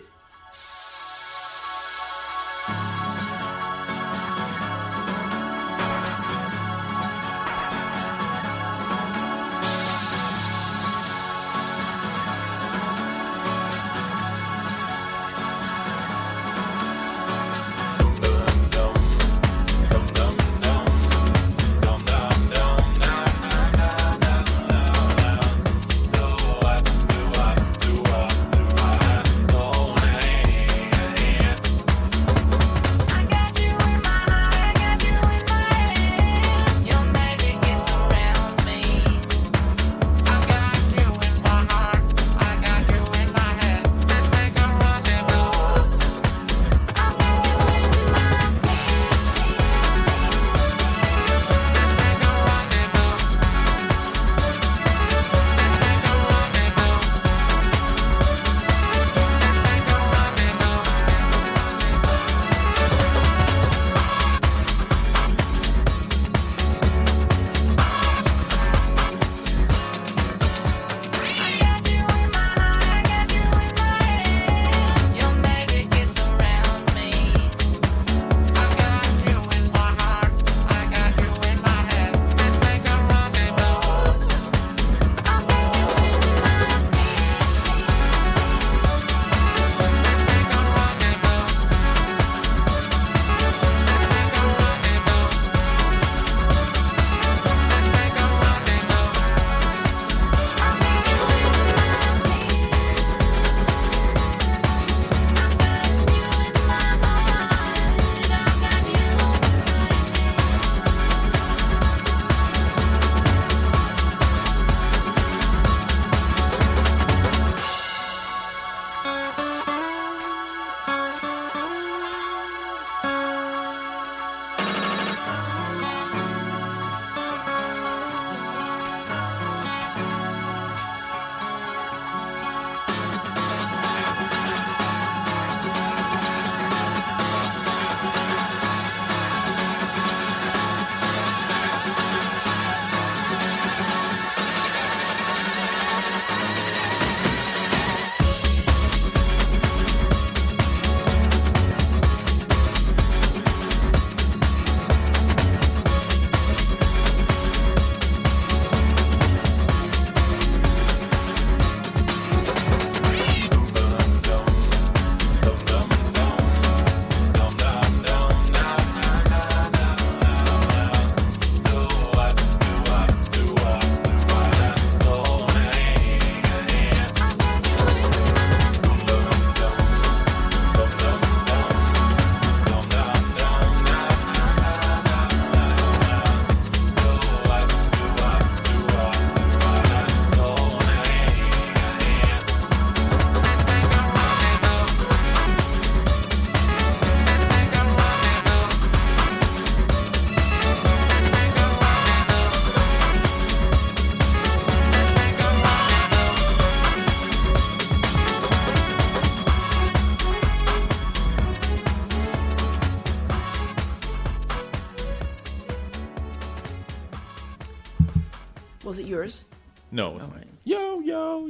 Was it yours? No, it wasn't. Alright. Yo-Yo.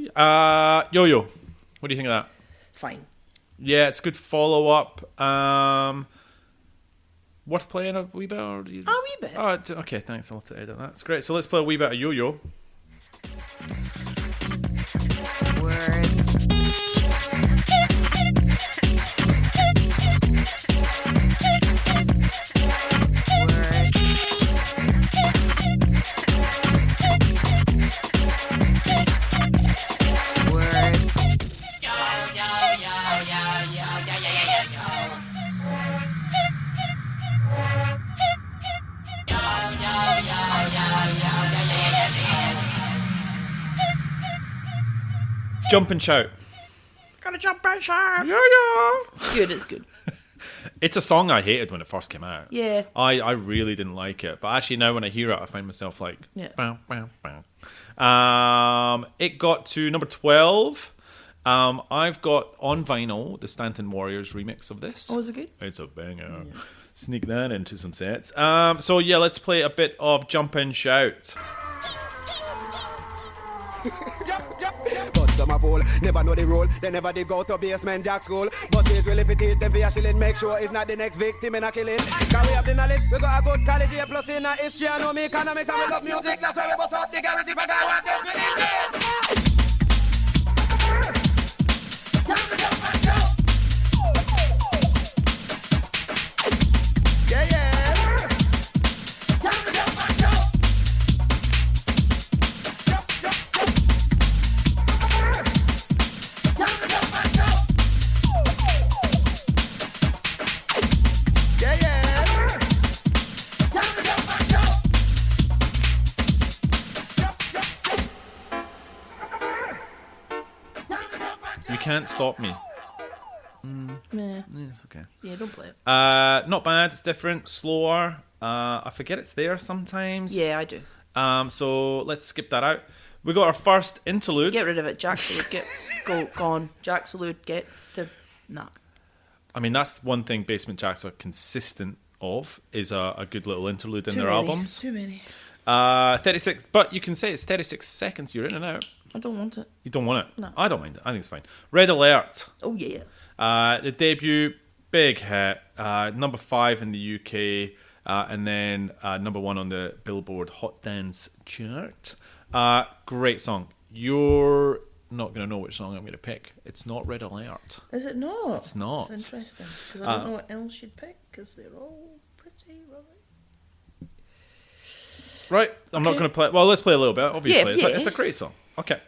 Yo-Yo. What do you think of that? Fine. Yeah, it's a good follow-up. Worth playing a wee bit? Or do you... A wee bit. Oh, okay, thanks. I'll have to edit that. It's great. So let's play a wee bit of Yo-Yo. Word. Jump and shout. Gotta jump and shout. Yo-Yo. Good, it's good. It's a song I hated when it first came out. Yeah. I really didn't like it. But actually now when I hear it, I find myself like... Yeah. Bow, bow, bow. It got to number 12. I've got on vinyl the Stanton Warriors remix of this. Oh, was it good? It's a banger. Yeah. Sneak that into some sets. So yeah, let's play a bit of Jump and Shout. But some a fool, never know the rule. They never did go to basement Jaxx school. But it will if it is, then for a shilling, make sure it's not the next victim in a killing. Can we have the knowledge? We got a good college here, plus in a history, I know me economics, and we love music. That's why we bust out the guarantee for God, what else we need. Yeah, yeah. You can't stop me. Nah. Yeah, it's okay. Yeah, don't play it. Not bad. It's different, slower. I forget it's there sometimes. Yeah, I do. So let's skip that out. We got our first interlude. Get rid of it. Jaxx, gone. Jaxx, get to... Nah. I mean, that's one thing Basement Jaxx are consistent of, is a good little interlude in Too their many. albums. Too many. 36, but you can say it's 36 seconds. You're in and out. I don't want it. You don't want it? No. I don't mind it. I think it's fine. Red Alert. Oh, yeah. The debut, big hit. Number 5 in the UK. And then number 1 on the Billboard Hot Dance chart. Great song. You're not going to know which song I'm going to pick. It's not Red Alert. Is it not? It's not. It's interesting. Because I don't know what else you'd pick, because they're all pretty rubbish. Right, I'm not going to play. Well, let's play a little bit. Obviously, Yeah. It's a great song. Okay.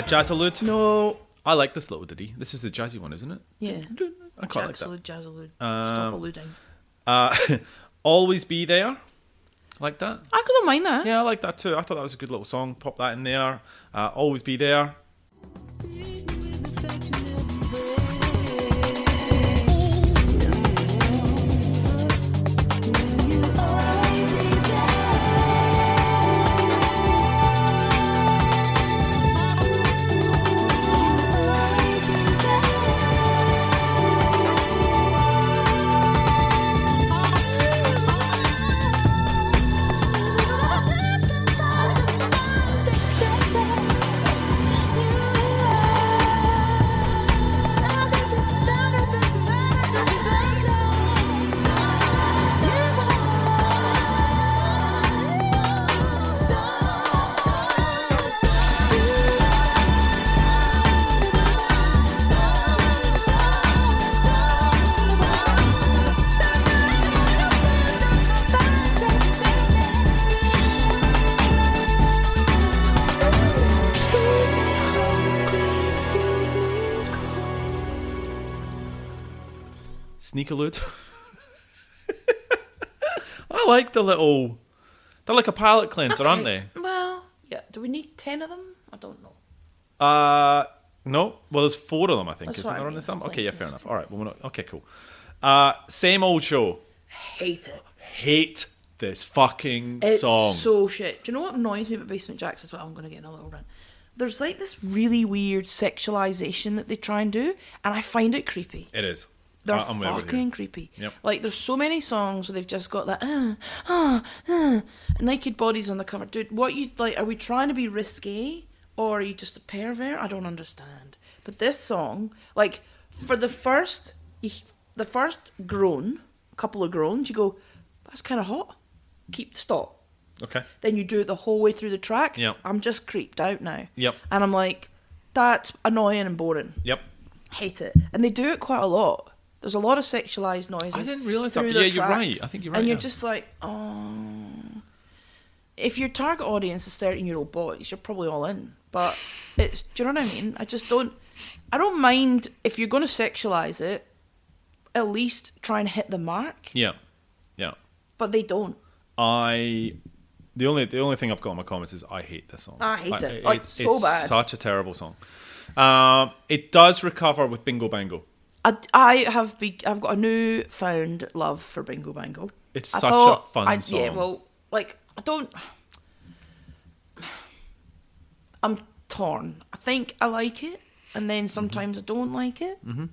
Jazzalud. No. I like this little ditty. This is the jazzy one, isn't it? Yeah. I quite like that. Jazzalud. Stop alluding. Always Be There. Like that. I don't mind that. Yeah, I like that too. I thought that was a good little song. Pop that in there. Always Be There. interlude. I like the little... They're like a palate cleanser, aren't they? Well, yeah. Do we need 10 of them? I don't know. No. Well, there's 4 of them, I think. That's Isn't what I there on mean, this album? it's Okay, yeah, like- fair enough. All right, well, we're not... Okay, cool. Same Old Show. Hate it. Hate this fucking It's song. so shit. Do you know what annoys me about Basement Jaxx as well? I'm going to get in a little rant. There's like this really weird sexualization that they try and do, and I find it creepy. It is. They're I'm there with you. fucking creepy. Yep. Like, there's so many songs where they've just got that naked bodies on the cover. Dude, what you like? Are we trying to be risque, or are you just a pervert? I don't understand. But this song, like, for the first groan, couple of groans, you go, that's kind of hot. Stop. Okay. Then you do it the whole way through the track. Yep. I'm just creeped out now. Yep. And I'm like, that's annoying and boring. Yep. Hate it. And they do it quite a lot. There's a lot of sexualised noises. I didn't realise that. through Yeah, their you're tracks. right. I think you're right, And you're yeah. just like, oh. If your target audience is 13-year-old boys, you're probably all in. But it's, do you know what I mean? I don't mind if you're going to sexualise it, at least try and hit the mark. Yeah. Yeah. But they don't. The only thing I've got in my comments is I hate this song. I hate it. Like, so it's bad. Such a terrible song. It does recover with Bingo Bango. I've got a newfound love for Bingo Bango. It's I such thought a fun song. Yeah, well, like, I'm torn. I think I like it, and then sometimes I don't like it. Mm-hmm.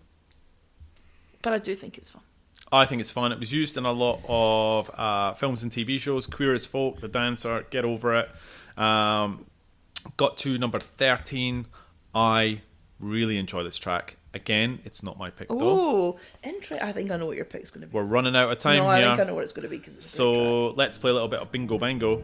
But I do think it's fun. I think it's fun. It was used in a lot of films and TV shows. Queer as Folk, The Dancer, Get Over It. Got to number 13. I really enjoy this track. Again, it's not my pick though. Oh, I think I know what your pick's going to be. We're running out of time No, I here. think I know what it's going to be because it's a great track. So let's play a little bit of Bingo Bango.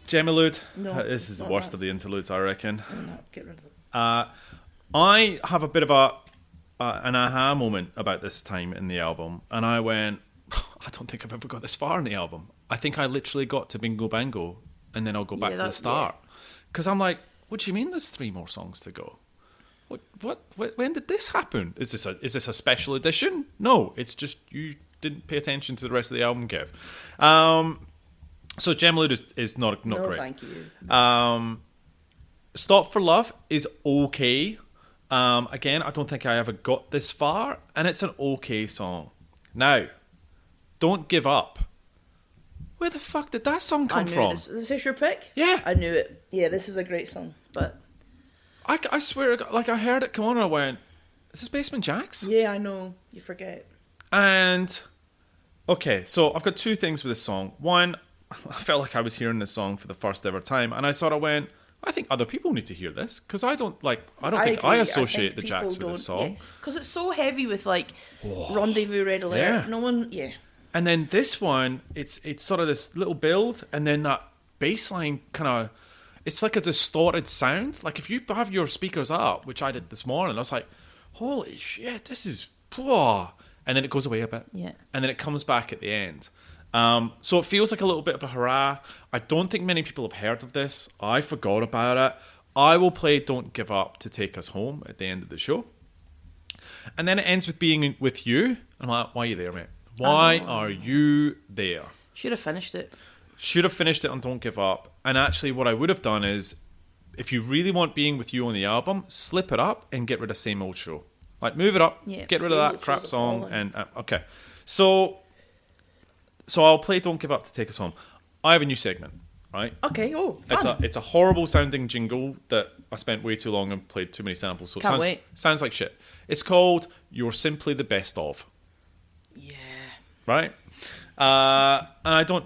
Gemelude. No, This is the not worst that. of the interludes, I reckon. No, get rid of it. I have a bit of an aha moment about this time in the album, and I went, I don't think I've ever got this far in the album. I think I literally got to Bingo Bango, and then I'll go back to the start. Because I'm like, what do you mean there's 3 more songs to go? What when did this happen? Is this a special edition? No, it's just you didn't pay attention to the rest of the album, Kev. So Gemelude is not No, great. thank you. Stop for Love is okay. Again, I don't think I ever got this far, and it's an okay song. Now, Don't Give Up. Where the fuck did that song I come knew from? this is your pick? Yeah. I knew it. Yeah, this is a great song, but I swear, like I heard it come on and I went, is this Basement Jaxx? yeah, I know. You forget. And, okay, so I've got 2 things with this song. One, I felt like I was hearing this song for the first ever time, and I sort of went, I think other people need to hear this, because I don't think agree. I associate think the Jaxx people with this don't- song. because it's so heavy with like Rendezvous, Red Alert. Yeah. No one, yeah. And then this one, it's sort of this little build, and then that bass line kind of, it's like a distorted sound. Like if you have your speakers up, which I did this morning, I was like, holy shit, this is, and then it goes away a bit. Yeah. And then it comes back at the end. So it feels like a little bit of a hurrah. I don't think many people have heard of this. I forgot about it. I will play Don't Give Up to take us home at the end of the show. And then it ends with Being With You. I'm like, why are you there, mate? Why are you there? Should have finished it. Should have finished it on Don't Give Up. And actually what I would have done is, if you really want Being With You on the album, slip it up and get rid of Same Old Show. Like, move it up. Yeah, Get rid see of that which crap was song. appalling. And okay. So I'll play Don't Give Up to take us home. I have a new segment, right? Okay, fun. It's a horrible sounding jingle that I spent way too long and played too many samples. So Can't it wait. sounds like shit. It's called You're Simply the Best Of. Yeah. Right? And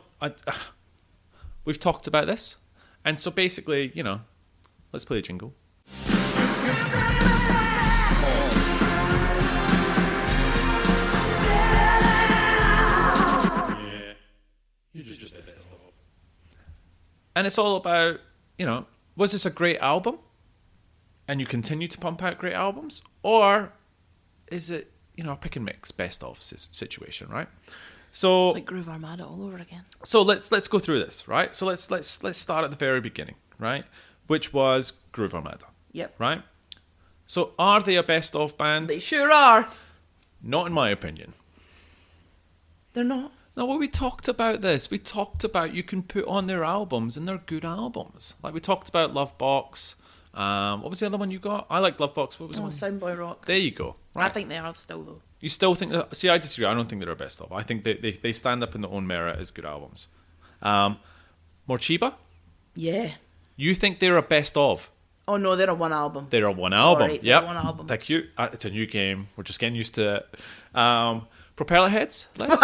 we've talked about this. And so basically, let's play a jingle. And it's all about, was this a great album? And you continue to pump out great albums? Or is it, a pick and mix best of situation, right? So It's like Groove Armada all over again. So let's go through this, right? So let's start at the very beginning, right? Which was Groove Armada. Yep. Right? So are they a best of band? They sure are. Not in my opinion. They're not. No, well, we talked about this. We talked about you can put on their albums and they're good albums. Like we talked about Lovebox. What was the other one you got? I like Lovebox. What was the one? Soundboy Rock. There you go. Right. I think they are still, though. You still think that? See, I disagree. I don't think they're a best of. I think they stand up in their own merit as good albums. Morchiba? Yeah. You think they're a best of? Oh, no, they're on one album. They're on one Sorry, album. they're Yep. one album. Thank you. It's a new game. We're just getting used to it. Propeller Heads? Les?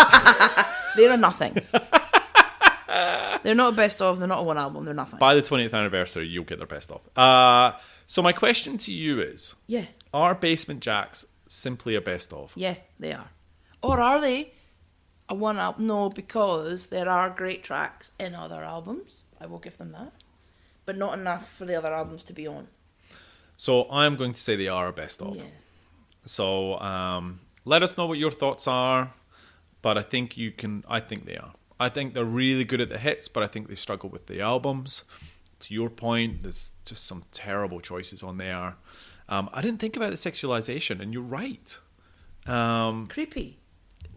They're a nothing. They're not a best of. They're not a one album. They're nothing. By the 20th anniversary, you'll get their best of. So my question to you is, Yeah. are Basement Jaxx simply a best of? Yeah, they are. Or are they a one album? No, because there are great tracks in other albums. I will give them that. But not enough for the other albums to be on. So I'm going to say they are a best of. Yeah. So let us know what your thoughts are. But I think they are. I think they're really good at the hits, but I think they struggle with the albums. To your point, there's just some terrible choices on there. I didn't think about the sexualization, and you're right. Creepy.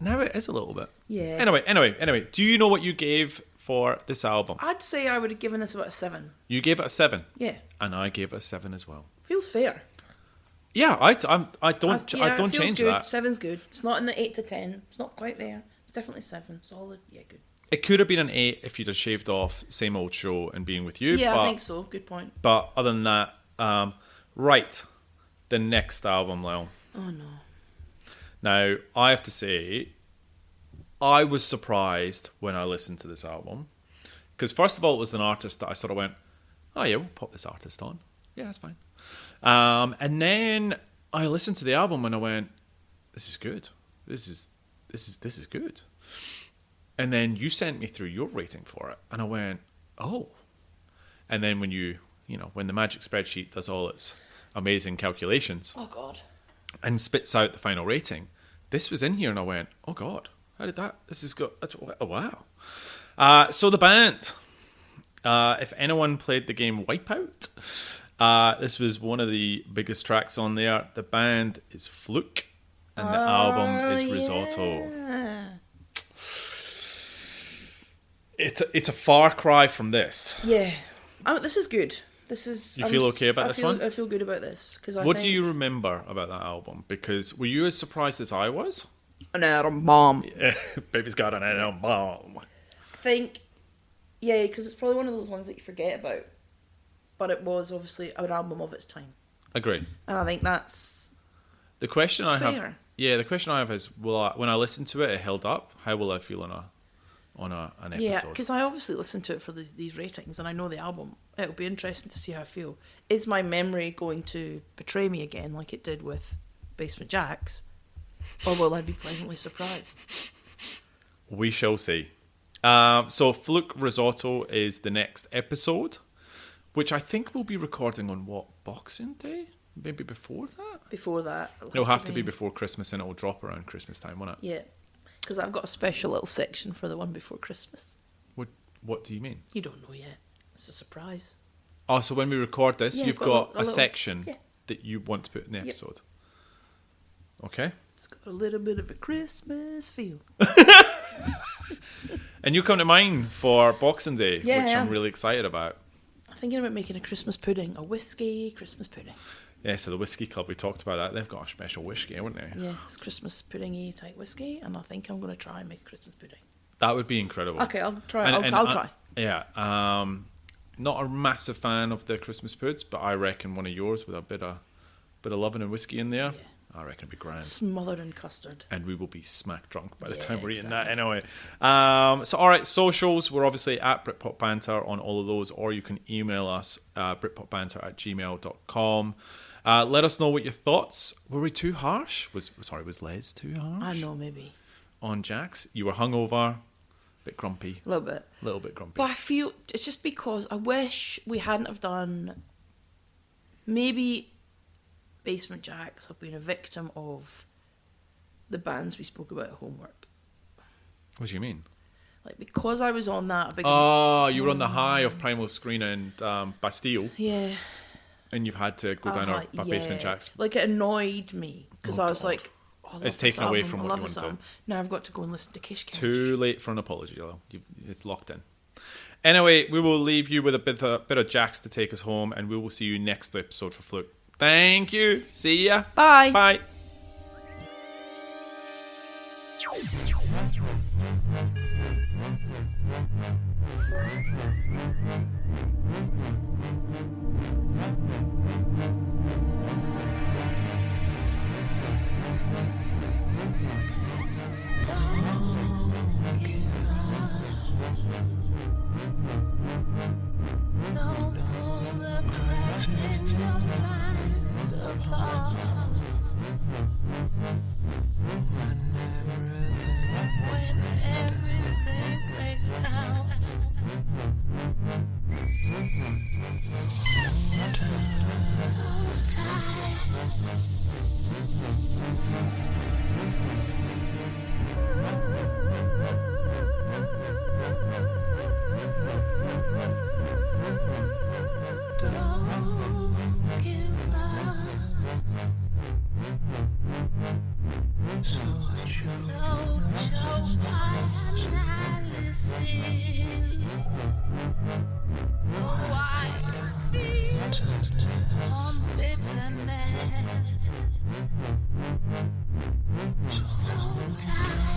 Now it is a little bit. Yeah. Anyway. Do you know what you gave for this album? I'd say I would have given this about a 7. You gave it a 7. Yeah. And I gave it a 7 as well. Feels fair. Yeah, I don't feels change good. that. 7's good. It's not in the 8 to 10. It's not quite there. It's definitely 7. Solid. Yeah, good. It could have been an 8 if you'd have shaved off Same Old Show and Being With You. Yeah, but, I think so. Good point. But other than that, right, the next album, Lyle. Oh, no. Now, I have to say, I was surprised when I listened to this album. Because first of all, it was an artist that I sort of went, oh yeah, we'll pop this artist on. Yeah, that's fine. And then I listened to the album and I went, this is good. This is good. And then you sent me through your rating for it, and I went, oh. And then when when the magic spreadsheet does all its amazing calculations Oh, God. and spits out the final rating, this was in here, and I went, oh God, how did that? This is good. Oh, wow. So the band, if anyone played the game Wipeout, this was one of the biggest tracks on there. The band is Fluke, and the album is Risotto. Yeah. It's a far cry from this. Yeah. This is good. This is. You feel okay about this one? I feel good about this because What do you remember about that album? Because were you as surprised as I was? An atom bomb. Yeah, baby's got an atom bomb. I think, yeah, because it's probably one of those ones that you forget about. But it was obviously an album of its time, Agree. and I think that's The question I have, fair. the question I have is, when I listen to it, it held up. How will I feel on an episode? Yeah, because I obviously listened to it for these ratings, and I know the album. It'll be interesting to see how I feel. Is my memory going to betray me again, like it did with Basement Jaxx, or will I be pleasantly surprised? We shall see. So Fluke Risotto is the next episode, which I think we'll be recording on Boxing Day? Maybe before that? Before that, It'll have to be before Christmas, and it'll drop around Christmas time, won't it? Yeah, because I've got a special little section for the one before Christmas. What do you mean? You don't know yet. It's a surprise. Oh, so when we record this, Yeah, you've I've got got a a little- section yeah. that you want to put in the episode. Okay. It's got a little bit of a Christmas feel. And you come to mine for Boxing Day, Yeah, which I I'm am. really excited about. I'm thinking about making a Christmas pudding, a whiskey Christmas pudding. Yeah, so the whiskey club, we talked about that. They've got a special whiskey, haven't they? Yeah, it's Christmas puddingy type whiskey, and I think I'm going to try and make Christmas pudding. That would be incredible. Okay, I'll try. I'll try. Yeah. Not a massive fan of the Christmas puds, but I reckon one of yours with a bit of loving and whiskey in there, I reckon it'd be grand. Smothered in custard. And we will be smack drunk by the Yeah, time we're eating exactly. that anyway. So, all right, socials. We're obviously at Britpop Banter on all of those, or you can email us, britpopbanter@gmail.com. Let us know what your thoughts. Were we too harsh? Was Les too harsh? I know, maybe. On Jaxx? You were hungover, bit grumpy. A little bit. A little bit grumpy. But I feel it's just because I wish we hadn't have done. Maybe Basement Jaxx have been a victim of the bands we spoke about at Homework. What do you mean? Like, because I was on that big. Oh, you were on the high of Primal Screen and Bastille, Yeah. and you've had to go down our Basement Jaxx. Like, it annoyed me because Oh, I was God. like, oh, I love It's this taken away album, from I what love you this want to album. Now I've got to go and listen to Kish Couch. Too late for an apology, though. It's locked in. Anyway, we will leave you with a bit of Jaxx to take us home, and we will see you next episode for Fluke. Thank you. See ya. Bye. Bye. Don't pull the cracks in your mind apart. When everything breaks down. So Don't give up. So show my analysis. Oh, I feel on bitterness. So tired.